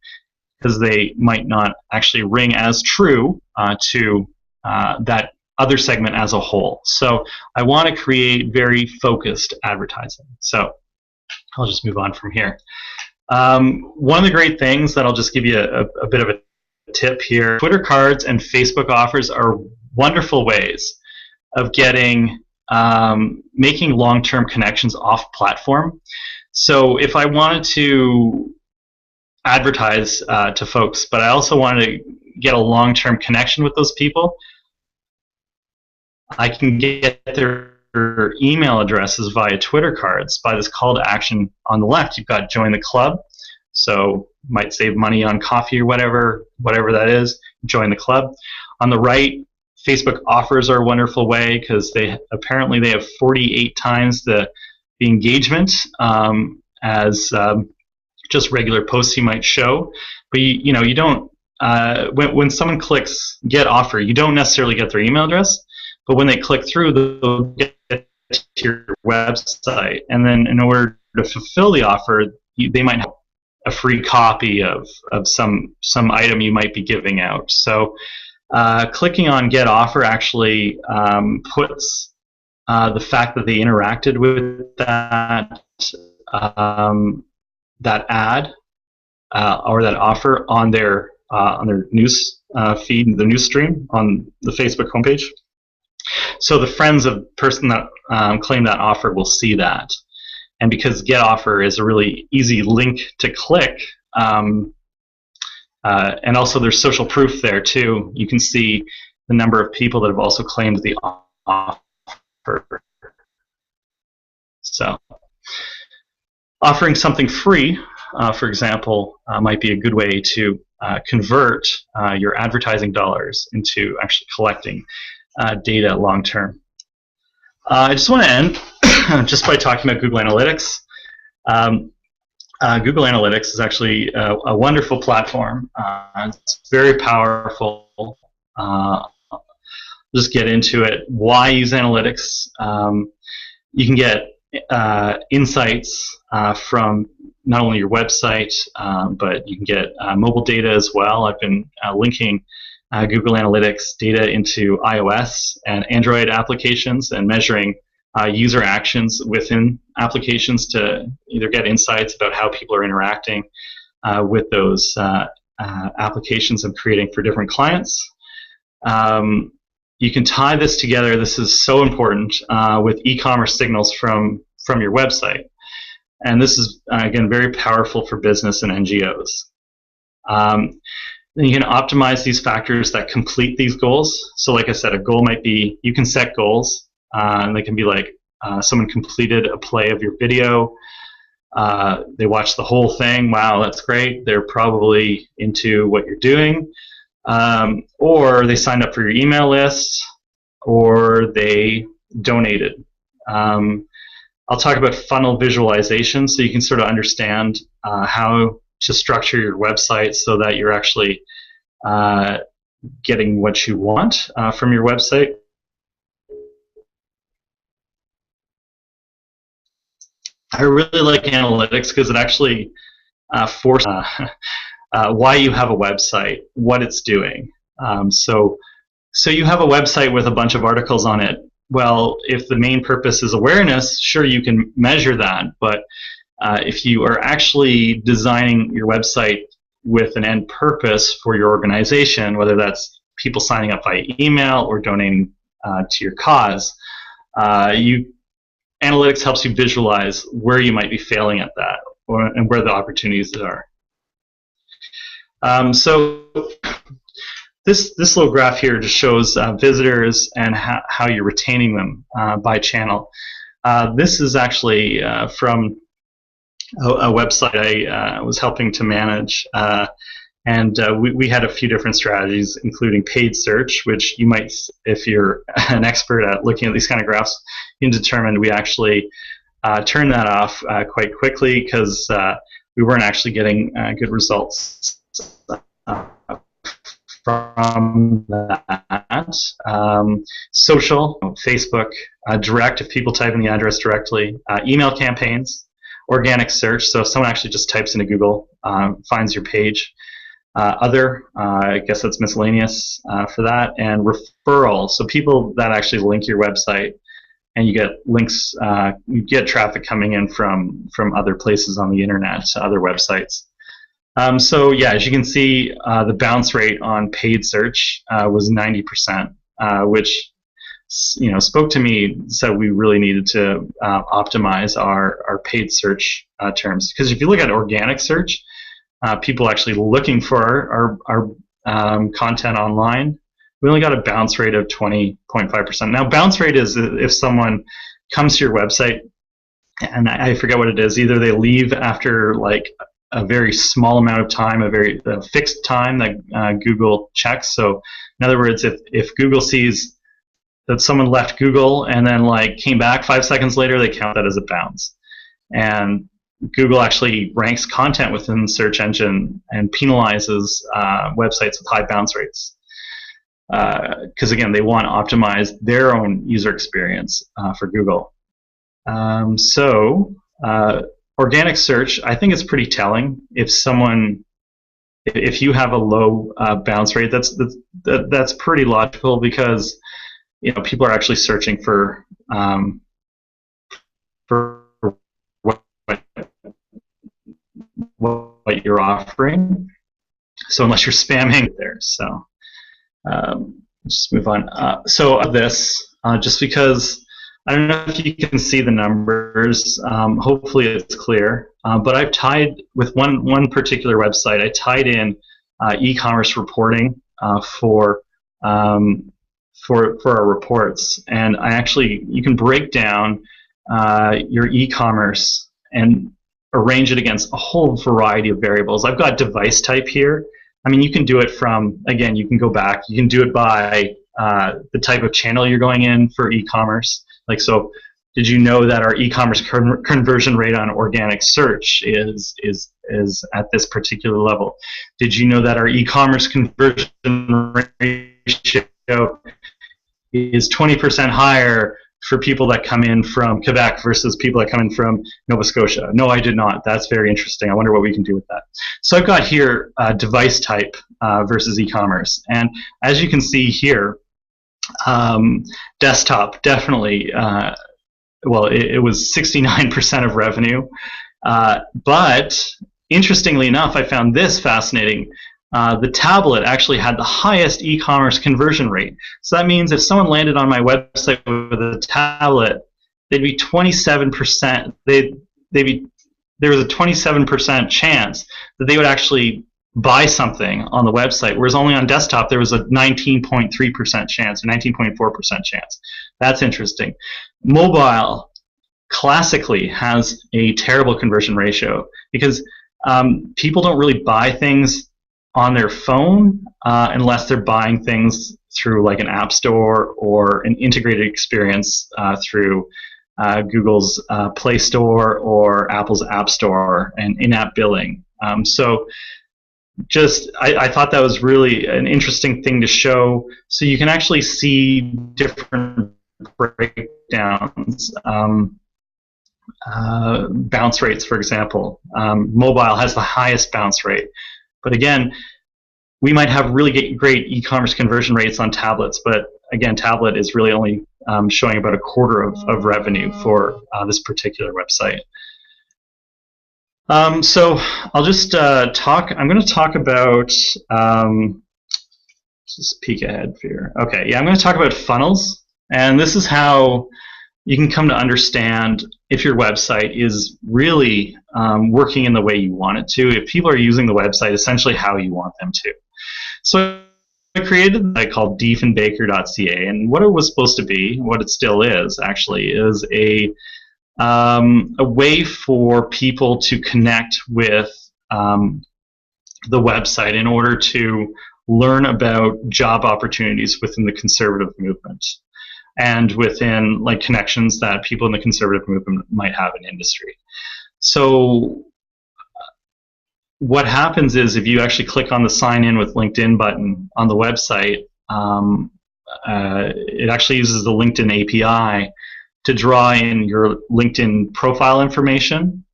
because they might not actually ring as true to that other segment as a whole. So I want to create very focused advertising. So I'll just move on from here. One of the great things that I'll just give you a bit of a tip here, Twitter cards and Facebook offers are wonderful ways of getting making long-term connections off platform. So if I wanted to advertise to folks, but I also wanted to get a long-term connection with those people, I can get their email addresses via Twitter cards by this call to action on the left. You've got join the club, so might save money on coffee or whatever that is. Join the club. On the right, Facebook offers are a wonderful way because they have 48 times the engagement as just regular posts you might show. But you don't when someone clicks get offer, you don't necessarily get their email address, but when they click through, they'll get to your website, and then in order to fulfill the offer, they might have a free copy of some item you might be giving out. So clicking on get offer actually puts the fact that they interacted with that that ad or that offer on their news feed, the news stream on the Facebook homepage. So the friends of the person that claimed that offer will see that. And because get offer is a really easy link to click, and also there's social proof there too. You can see the number of people that have also claimed the offer. So offering something free, for example, might be a good way to convert your advertising dollars into actually collecting data long term. I just want to end just by talking about Google Analytics. Google Analytics is actually a wonderful platform. It's very powerful. Just get into it. Why use analytics? You can get insights from not only your website, but you can get mobile data as well. I've been linking Google Analytics data into iOS and Android applications and measuring user actions within applications to either get insights about how people are interacting with those applications I'm creating for different clients. You can tie this together, this is so important, with e-commerce signals from your website. And this is, again, very powerful for business and NGOs. Then you can optimize these factors that complete these goals. So like I said, a goal might be, you can set goals, and they can be like, someone completed a play of your video, they watched the whole thing, wow, that's great, they're probably into what you're doing, or they signed up for your email list, or they donated. I'll talk about funnel visualization so you can sort of understand how to structure your website so that you're actually getting what you want from your website. I really like analytics because it actually forces why you have a website, what it's doing. So you have a website with a bunch of articles on it. Well, if the main purpose is awareness, sure, you can measure that, but if you are actually designing your website with an end purpose for your organization, whether that's people signing up via email or donating to your cause, analytics helps you visualize where you might be failing at that and where the opportunities are. So this little graph here just shows visitors and how you're retaining them by channel. This is actually from a website I was helping to manage, and we had a few different strategies, including paid search, which you might, if you're an expert at looking at these kind of graphs, you can determine we actually turned that off quite quickly because we weren't actually getting good results from that. Social, Facebook, direct if people type in the address directly, email campaigns, organic search, so if someone actually just types into Google, finds your page, I guess that's miscellaneous for that, and referral, so people that actually link your website, and you get links, you get traffic coming in from other places on the internet, other websites. So yeah, as you can see, the bounce rate on paid search was 90%, which spoke to me, said we really needed to optimize our paid search terms. Because if you look at organic search, people actually looking for our content online, we only got a bounce rate of 20.5%. Now, bounce rate is if someone comes to your website, and I forget what it is, either they leave after like a very small amount of time, a fixed time that Google checks. So in other words, if Google sees that someone left Google and then like came back 5 seconds later, they count that as a bounce. And Google actually ranks content within the search engine and penalizes websites with high bounce rates. Because again, they want to optimize their own user experience for Google. Organic search, I think it's pretty telling. If you have a low bounce rate, that's pretty logical because people are actually searching for what you're offering. So unless you're spamming there, so just move on. So of this, just because. I don't know if you can see the numbers. Hopefully it's clear. But I've tied with one particular website. I tied in e-commerce reporting for our reports, and you can break down your e-commerce and arrange it against a whole variety of variables. I've got device type here. I mean, you can do it from, again, you can go back. You can do it by the type of channel you're going in for e-commerce. Like, so did you know that our e-commerce conversion rate on organic search is at this particular level? Did you know that our e-commerce conversion ratio is 20% higher for people that come in from Quebec versus people that come in from Nova Scotia? No, I did not. That's very interesting. I wonder what we can do with that. So I've got here device type versus e-commerce. And as you can see here, desktop definitely, it was 69% of revenue, but interestingly enough, I found this fascinating. The tablet actually had the highest e-commerce conversion rate. So that means if someone landed on my website with a tablet, they'd be 27%. There was a 27% chance that they would actually buy something on the website, whereas only on desktop there was a 19.3% chance or 19.4% chance. That's interesting. Mobile classically has a terrible conversion ratio because people don't really buy things on their phone unless they're buying things through like an app store or an integrated experience through Google's Play Store or Apple's App Store and in-app billing. I thought that was really an interesting thing to show. So you can actually see different breakdowns. Bounce rates, for example. Mobile has the highest bounce rate. But again, we might have really great e-commerce conversion rates on tablets, but again, tablet is really only showing about a quarter of revenue for this particular website. So I'll just I'm going to talk about, just peek ahead here. Okay, yeah, I'm going to talk about funnels, and this is how you can come to understand if your website is really working in the way you want it to, if people are using the website essentially how you want them to. So I created a site called deefandbaker.ca, and what it was supposed to be, what it still is actually, is a way for people to connect with the website in order to learn about job opportunities within the conservative movement. and within like connections that people in the conservative movement might have in industry. So what happens is if you actually click on the sign in with LinkedIn button on the website, it actually uses the LinkedIn API to draw in your LinkedIn profile information,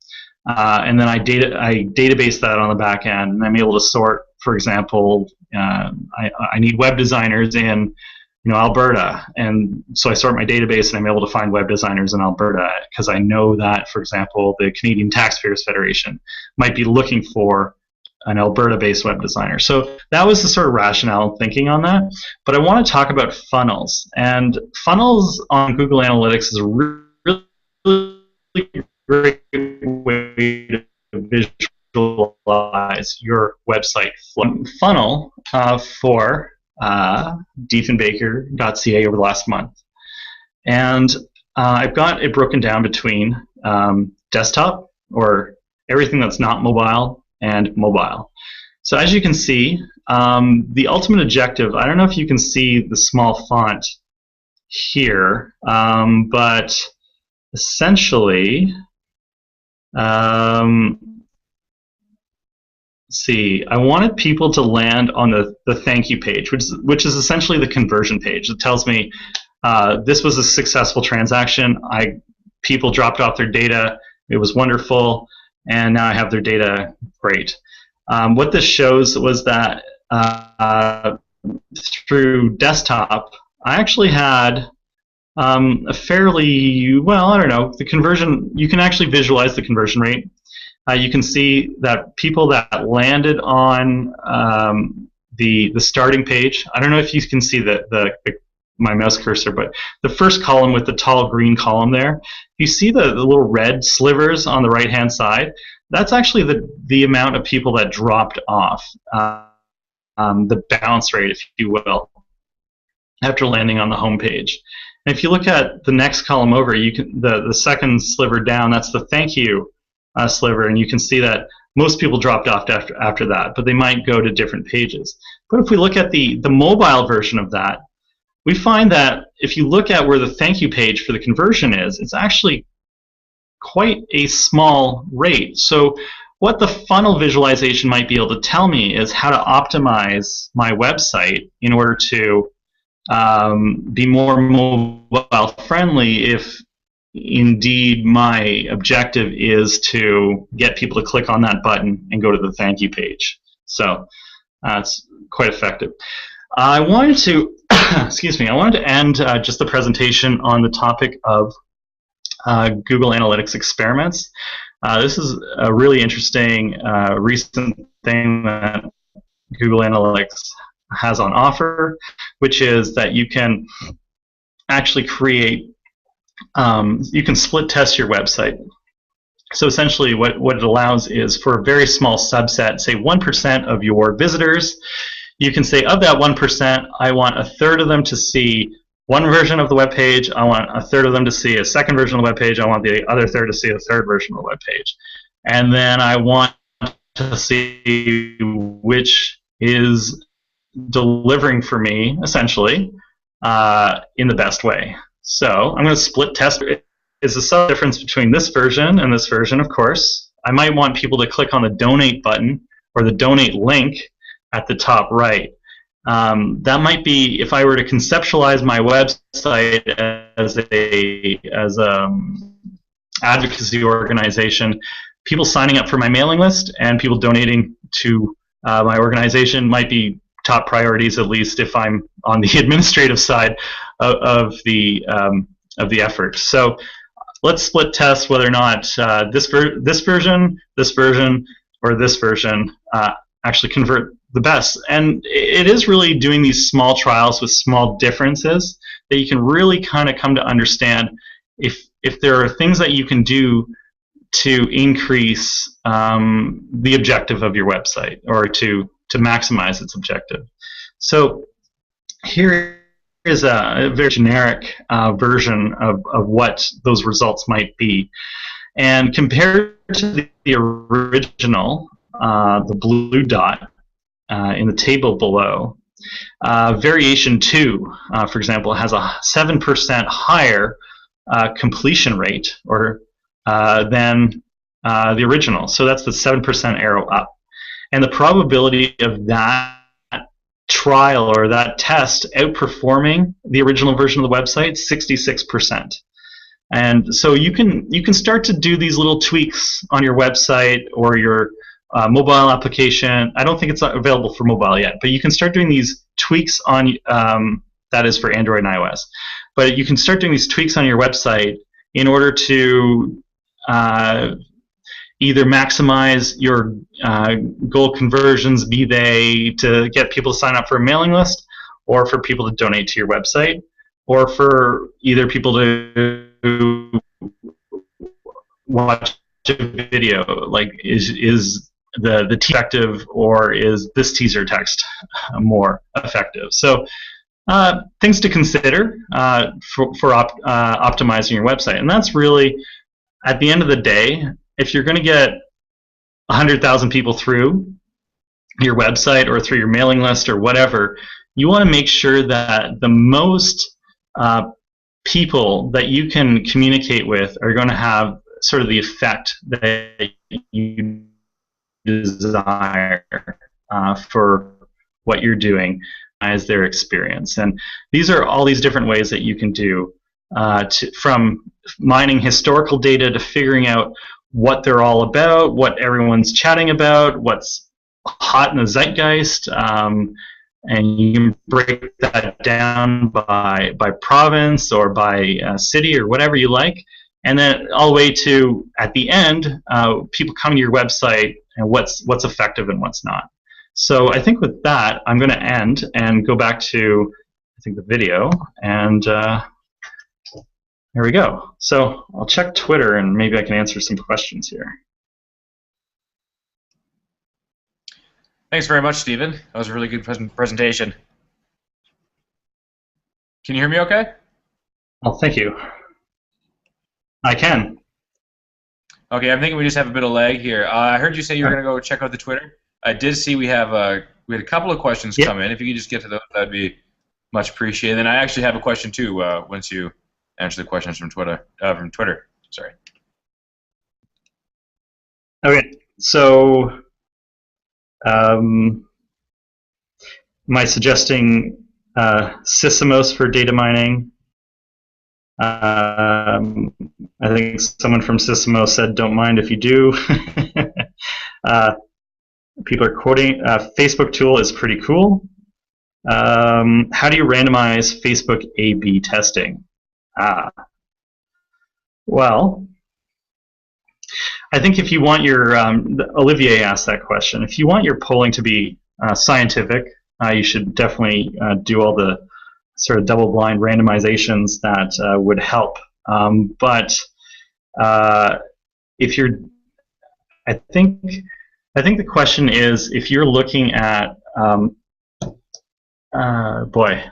and then I database that on the back end, and I'm able to sort. For example, I need web designers in Alberta, and so I sort my database, and I'm able to find web designers in Alberta because I know that, for example, the Canadian Taxpayers Federation might be looking for an Alberta-based web designer. So that was the sort of rationale thinking on that. But I want to talk about funnels. And funnels on Google Analytics is a really great way to visualize your website flow. Funnel for diefenbaker.ca over the last month. And I've got it broken down between desktop, or everything that's not mobile, and mobile. So as you can see, the ultimate objective, I don't know if you can see the small font here, but essentially, see, I wanted people to land on the thank you page, which is essentially the conversion page. It tells me this was a successful transaction. People dropped off their data. It was wonderful, and now I have their data. Great. What this shows was that through desktop, I actually had a fairly, well, I don't know, the conversion. You can actually visualize the conversion rate. You can see that people that landed on the starting page. I don't know if you can see my mouse cursor, but the first column with the tall green column there, you see the little red slivers on the right-hand side. That's actually the amount of people that dropped off, the bounce rate, if you will, after landing on the home page. And if you look at the next column over, you can the second sliver down. That's the thank you sliver, and you can see that most people dropped off after that, but they might go to different pages. But if we look at the mobile version of that, we find that if you look at where the thank you page for the conversion is, it's actually quite a small rate. So what the funnel visualization might be able to tell me is how to optimize my website in order to be more mobile friendly if indeed my objective is to get people to click on that button and go to the thank you page. So it's quite effective. I wanted to excuse me, I wanted to end just the presentation on the topic of Google Analytics experiments. This is a really interesting recent thing that Google Analytics has on offer, which is that you can actually create, you can split test your website. So essentially what it allows is for a very small subset, say 1% of your visitors, you can say of that 1%, I want a third of them to see one version of the web page, I want a third of them to see a second version of the web page, I want the other third to see a third version of the web page. And then I want to see which is delivering for me, essentially, in the best way. So I'm going to split test. Is the sub difference between this version and this version, of course. I might want people to click on the donate button or the donate link at the top right. That might be, if I were to conceptualize my website as a advocacy organization, people signing up for my mailing list and people donating to my organization might be top priorities, at least if I'm on the administrative side of the effort. So let's split test whether or not this version, or this version actually convert the best. And it is really doing these small trials with small differences that you can really kind of come to understand if there are things that you can do to increase the objective of your website or to maximize its objective. So here is a very generic version of what those results might be. And compared to the original, the blue dot in the table below, Variation 2, for example, has a 7% higher completion rate than the original. So that's the 7% arrow up. And the probability of that trial or that test outperforming the original version of the website, 66%. And so you can start to do these little tweaks on your website or your mobile application. I don't think it's available for mobile yet, but you can start doing these tweaks on, that is for Android and iOS. But you can start doing these tweaks on your website in order to either maximize your goal conversions, be they to get people to sign up for a mailing list, or for people to donate to your website, or for either people to watch a video, like is the teaser effective, or is this teaser text more effective? So things to consider for optimizing your website. And that's really, at the end of the day, if you're going to get 100,000 people through your website or through your mailing list or whatever, you want to make sure that the most people that you can communicate with are going to have sort of the effect that you desire for what you're doing as their experience. And these are all these different ways that you can do from mining historical data to figuring out what they're all about, what everyone's chatting about, what's hot in the zeitgeist, and you can break that down by province or by city or whatever you like, and then all the way to, at the end, people come to your website and what's effective and what's not. So I think with that, I'm going to end and go back to, I think, the video, and there we go. So I'll check Twitter and maybe I can answer some questions here. Thanks very much, Stephen. That was a really good presentation. Can you hear me okay? Well, thank you. I can. Okay, I'm thinking we just have a bit of lag here. I heard you say you were going to go check out the Twitter. I did see we had a couple of questions come in. If you could just get to those, that'd be much appreciated. And I actually have a question too. Once you answer the questions from Twitter. Sorry. Okay, so am I suggesting Sysomos for data mining? I think someone from Sysomos said, "Don't mind if you do." People are quoting, Facebook tool is pretty cool. How do you randomize Facebook A/B testing? Well, I think if you want your, Olivier asked that question, if you want your polling to be scientific, you should definitely do all the sort of double-blind randomizations that would help. But if you're, I think the question is, if you're looking at, boy,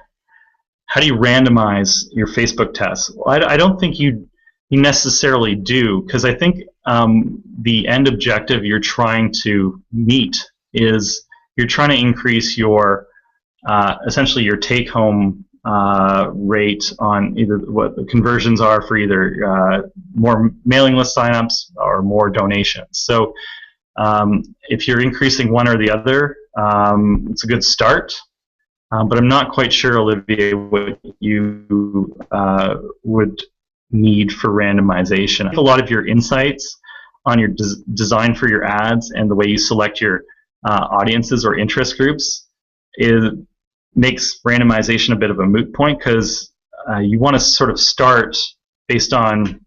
how do you randomize your Facebook tests? Well, I don't think you necessarily do, because I think the end objective you're trying to meet is you're trying to increase your essentially your take-home rate on either what the conversions are for either more mailing list signups or more donations. So if you're increasing one or the other, it's a good start. But I'm not quite sure, Olivier, what you would need for randomization. A lot of your insights on your design for your ads and the way you select your audiences or interest groups makes randomization a bit of a moot point, because you want to sort of start based on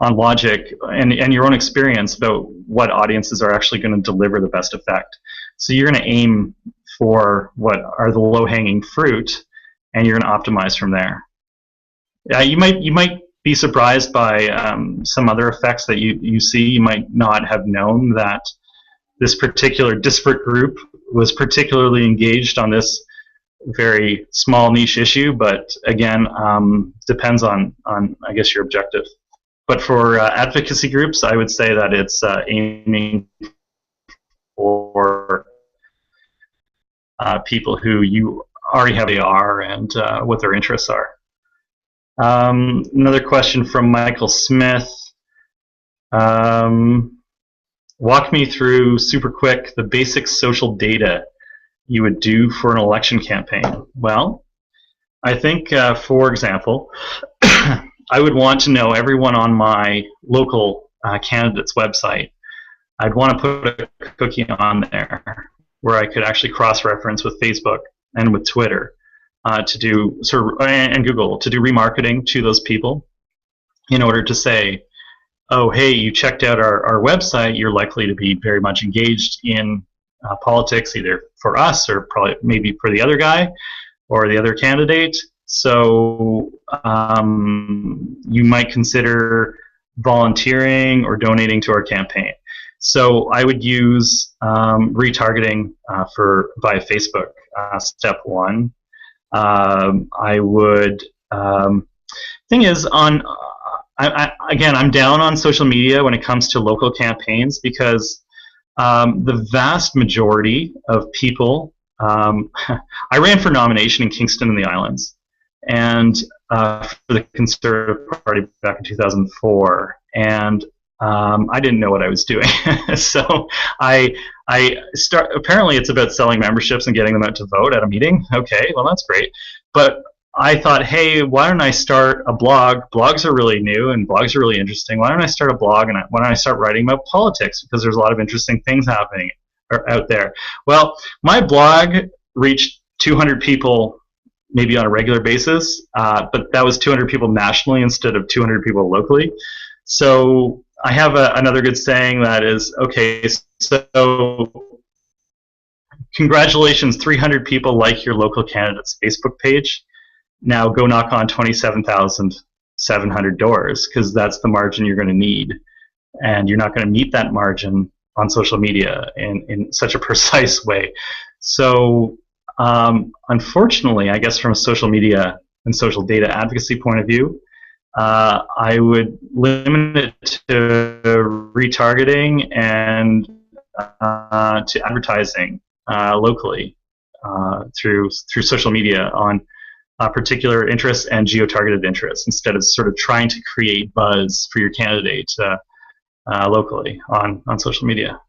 logic and your own experience about what audiences are actually going to deliver the best effect. So you're going to aim for what are the low-hanging fruit, and you're going to optimize from there. You might be surprised by some other effects that you see. You might not have known that this particular disparate group was particularly engaged on this very small niche issue, but again, depends on I guess your objective. But for advocacy groups, I would say that it's aiming for people who you already how they are and what their interests are. Another question from Michael Smith. Walk me through, super quick, the basic social data you would do for an election campaign. Well, I think, for example, I would want to know everyone on my local candidate's website. I'd want to put a cookie on there where I could actually cross-reference with Facebook and with Twitter to do and Google to do remarketing to those people in order to say, oh, hey, you checked out our website, you're likely to be very much engaged in politics, either for us or probably maybe for the other guy or the other candidate. So you might consider volunteering or donating to our campaign. So I would use retargeting via Facebook, step one. I would, thing is, again, I'm down on social media when it comes to local campaigns because the vast majority of people, I ran for nomination in Kingston and the Islands, and for the Conservative Party back in 2004, and I didn't know what I was doing. So apparently it's about selling memberships and getting them out to vote at a meeting. Okay, well, that's great. But I thought, hey, why don't I start a blog? Blogs are really new and blogs are really interesting. Why don't I start a blog and why don't I start writing about politics? Because there's a lot of interesting things happening out there. Well, my blog reached 200 people maybe on a regular basis, but that was 200 people nationally instead of 200 people locally. So I have another good saying that is, okay, so congratulations, 300 people like your local candidate's Facebook page. Now go knock on 27,700 doors, because that's the margin you're going to need. And you're not going to meet that margin on social media in such a precise way. So unfortunately, I guess from a social media and social data advocacy point of view, I would limit it to retargeting and to advertising locally through social media on particular interests and geo-targeted interests, instead of sort of trying to create buzz for your candidate locally on social media.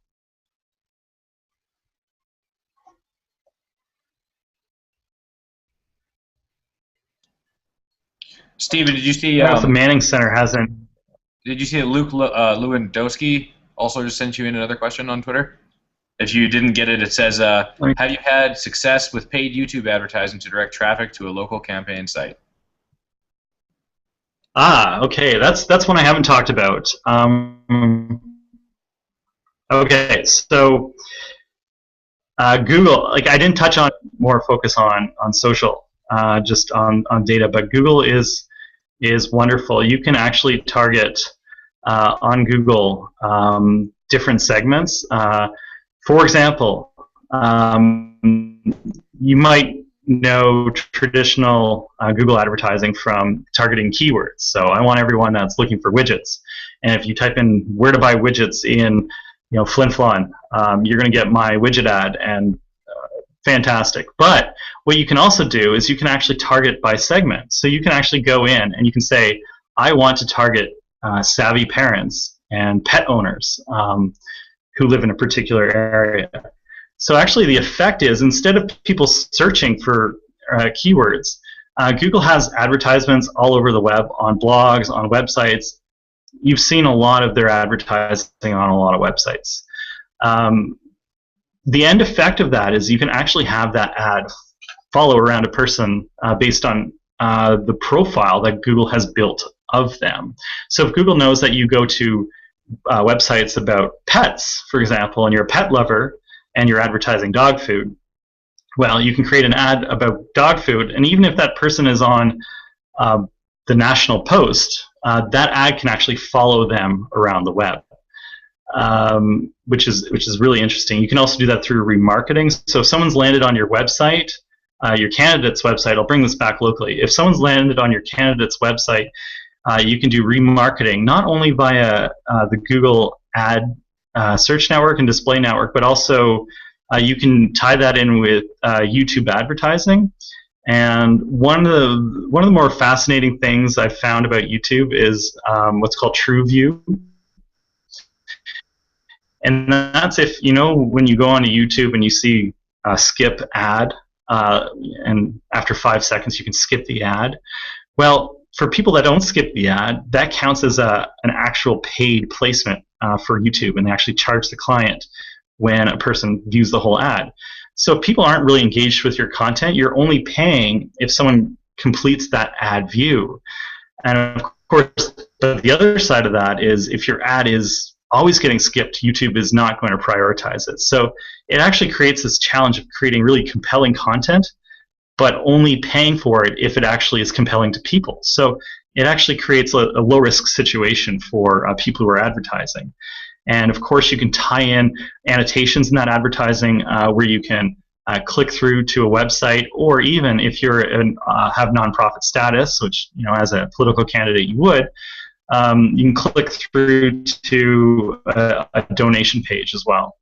Steven, did you see? The Manning Center hasn't. Did you see that Luke Lewandowski also just sent you in another question on Twitter? If you didn't get it, it says, have you had success with paid YouTube advertising to direct traffic to a local campaign site? Okay, that's one I haven't talked about. Okay, so Google, like I didn't touch on more focus on social, just on data, but Google is wonderful. You can actually target on Google different segments. For example, you might know traditional Google advertising from targeting keywords. So I want everyone that's looking for widgets, and if you type in where to buy widgets in, Flin Flon, you're going to get my widget ad, and fantastic. But what you can also do is you can actually target by segment. So you can actually go in and you can say, I want to target savvy parents and pet owners who live in a particular area. So actually the effect is, instead of people searching for keywords, Google has advertisements all over the web, on blogs, on websites. You've seen a lot of their advertising on a lot of websites. The end effect of that is you can actually have that ad follow around a person based on the profile that Google has built of them. So if Google knows that you go to websites about pets, for example, and you're a pet lover and you're advertising dog food, well, you can create an ad about dog food, and even if that person is on the National Post, that ad can actually follow them around the web, which is really interesting. You can also do that through remarketing. So if someone's landed on your website, your candidate's website, I'll bring this back locally. If someone's landed on your candidate's website, you can do remarketing, not only via the Google Ad Search Network and Display Network, but also you can tie that in with YouTube advertising. And one of the more fascinating things I've found about YouTube is what's called TrueView. And that's if, when you go onto YouTube and you see a skip ad, and after 5 seconds you can skip the ad. Well, for people that don't skip the ad, that counts as an actual paid placement for YouTube, and they actually charge the client when a person views the whole ad. So people aren't really engaged with your content. You're only paying if someone completes that ad view. And of course, the other side of that is if your ad is always getting skipped, YouTube is not going to prioritize it. So it actually creates this challenge of creating really compelling content, but only paying for it if it actually is compelling to people. So it actually creates a low-risk situation for people who are advertising. And of course, you can tie in annotations in that advertising where you can click through to a website, or even if you're have nonprofit status, which as a political candidate you would, you can click through to a donation page as well.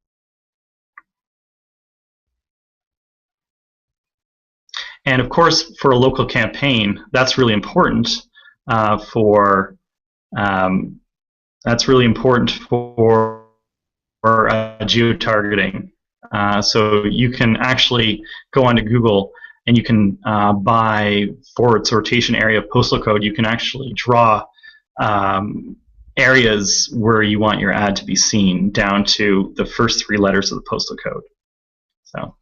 And of course, for a local campaign, that's really important for geo-targeting. So you can actually go onto Google and you can by forward sortation area of postal code, you can actually draw areas where you want your ad to be seen down to the first 3 letters of the postal code. So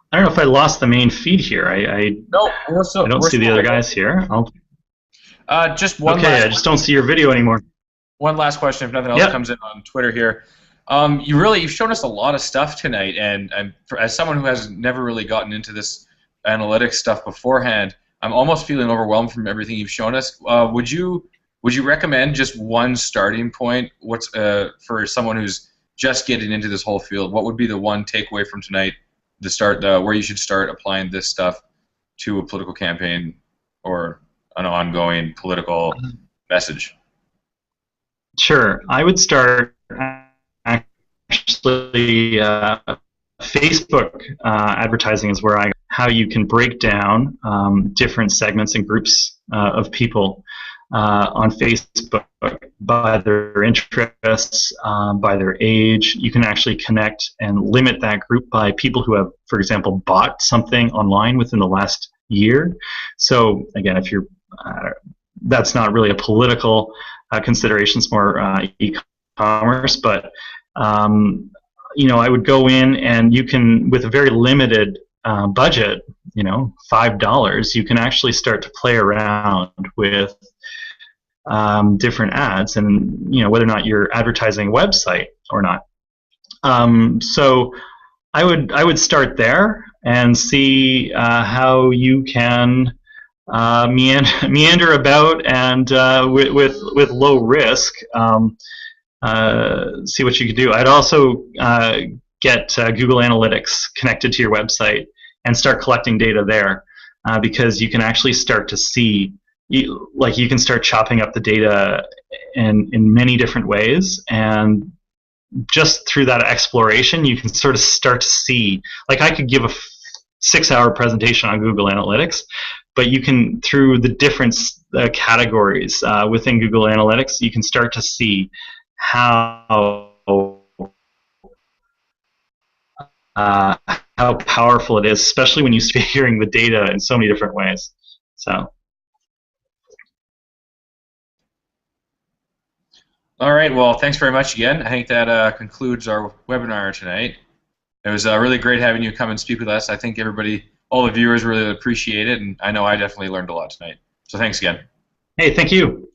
I don't know if I lost the main feed here. I don't see the other guys here. Just one. Okay, I just don't see your video anymore. One last question, if nothing else comes in on Twitter here. You've shown us a lot of stuff tonight, and as someone who has never really gotten into this analytics stuff beforehand, I'm almost feeling overwhelmed from everything you've shown us. Would you recommend just one starting point? What's for someone who's just getting into this whole field? What would be the one takeaway from tonight to start where you should start applying this stuff to a political campaign or an ongoing political message? Sure, I would start actually. Facebook advertising is where how you can break down different segments and groups of people on Facebook by their interests, by their age. You can actually connect and limit that group by people who have, for example, bought something online within the last year. So again, if you're that's not really a political consideration, it's more e-commerce, but I would go in and you can, with a very limited budget, $5, you can actually start to play around with different ads, and whether or not you're advertising a website or not. So I would start there and see how you can meander about and with low risk. See what you could do. I'd also get Google Analytics connected to your website and start collecting data there, because you can actually start to see, you can start chopping up the data in many different ways, and just through that exploration, you can sort of start to see, I could give a 6-hour presentation on Google Analytics, but you can, through the different categories within Google Analytics, you can start to see how powerful it is, especially when you start hearing the data in so many different ways. So. All right. Well, thanks very much again. I think that concludes our webinar tonight. It was really great having you come and speak with us. I think all the viewers really appreciate it, and I know I definitely learned a lot tonight. So thanks again. Hey, thank you.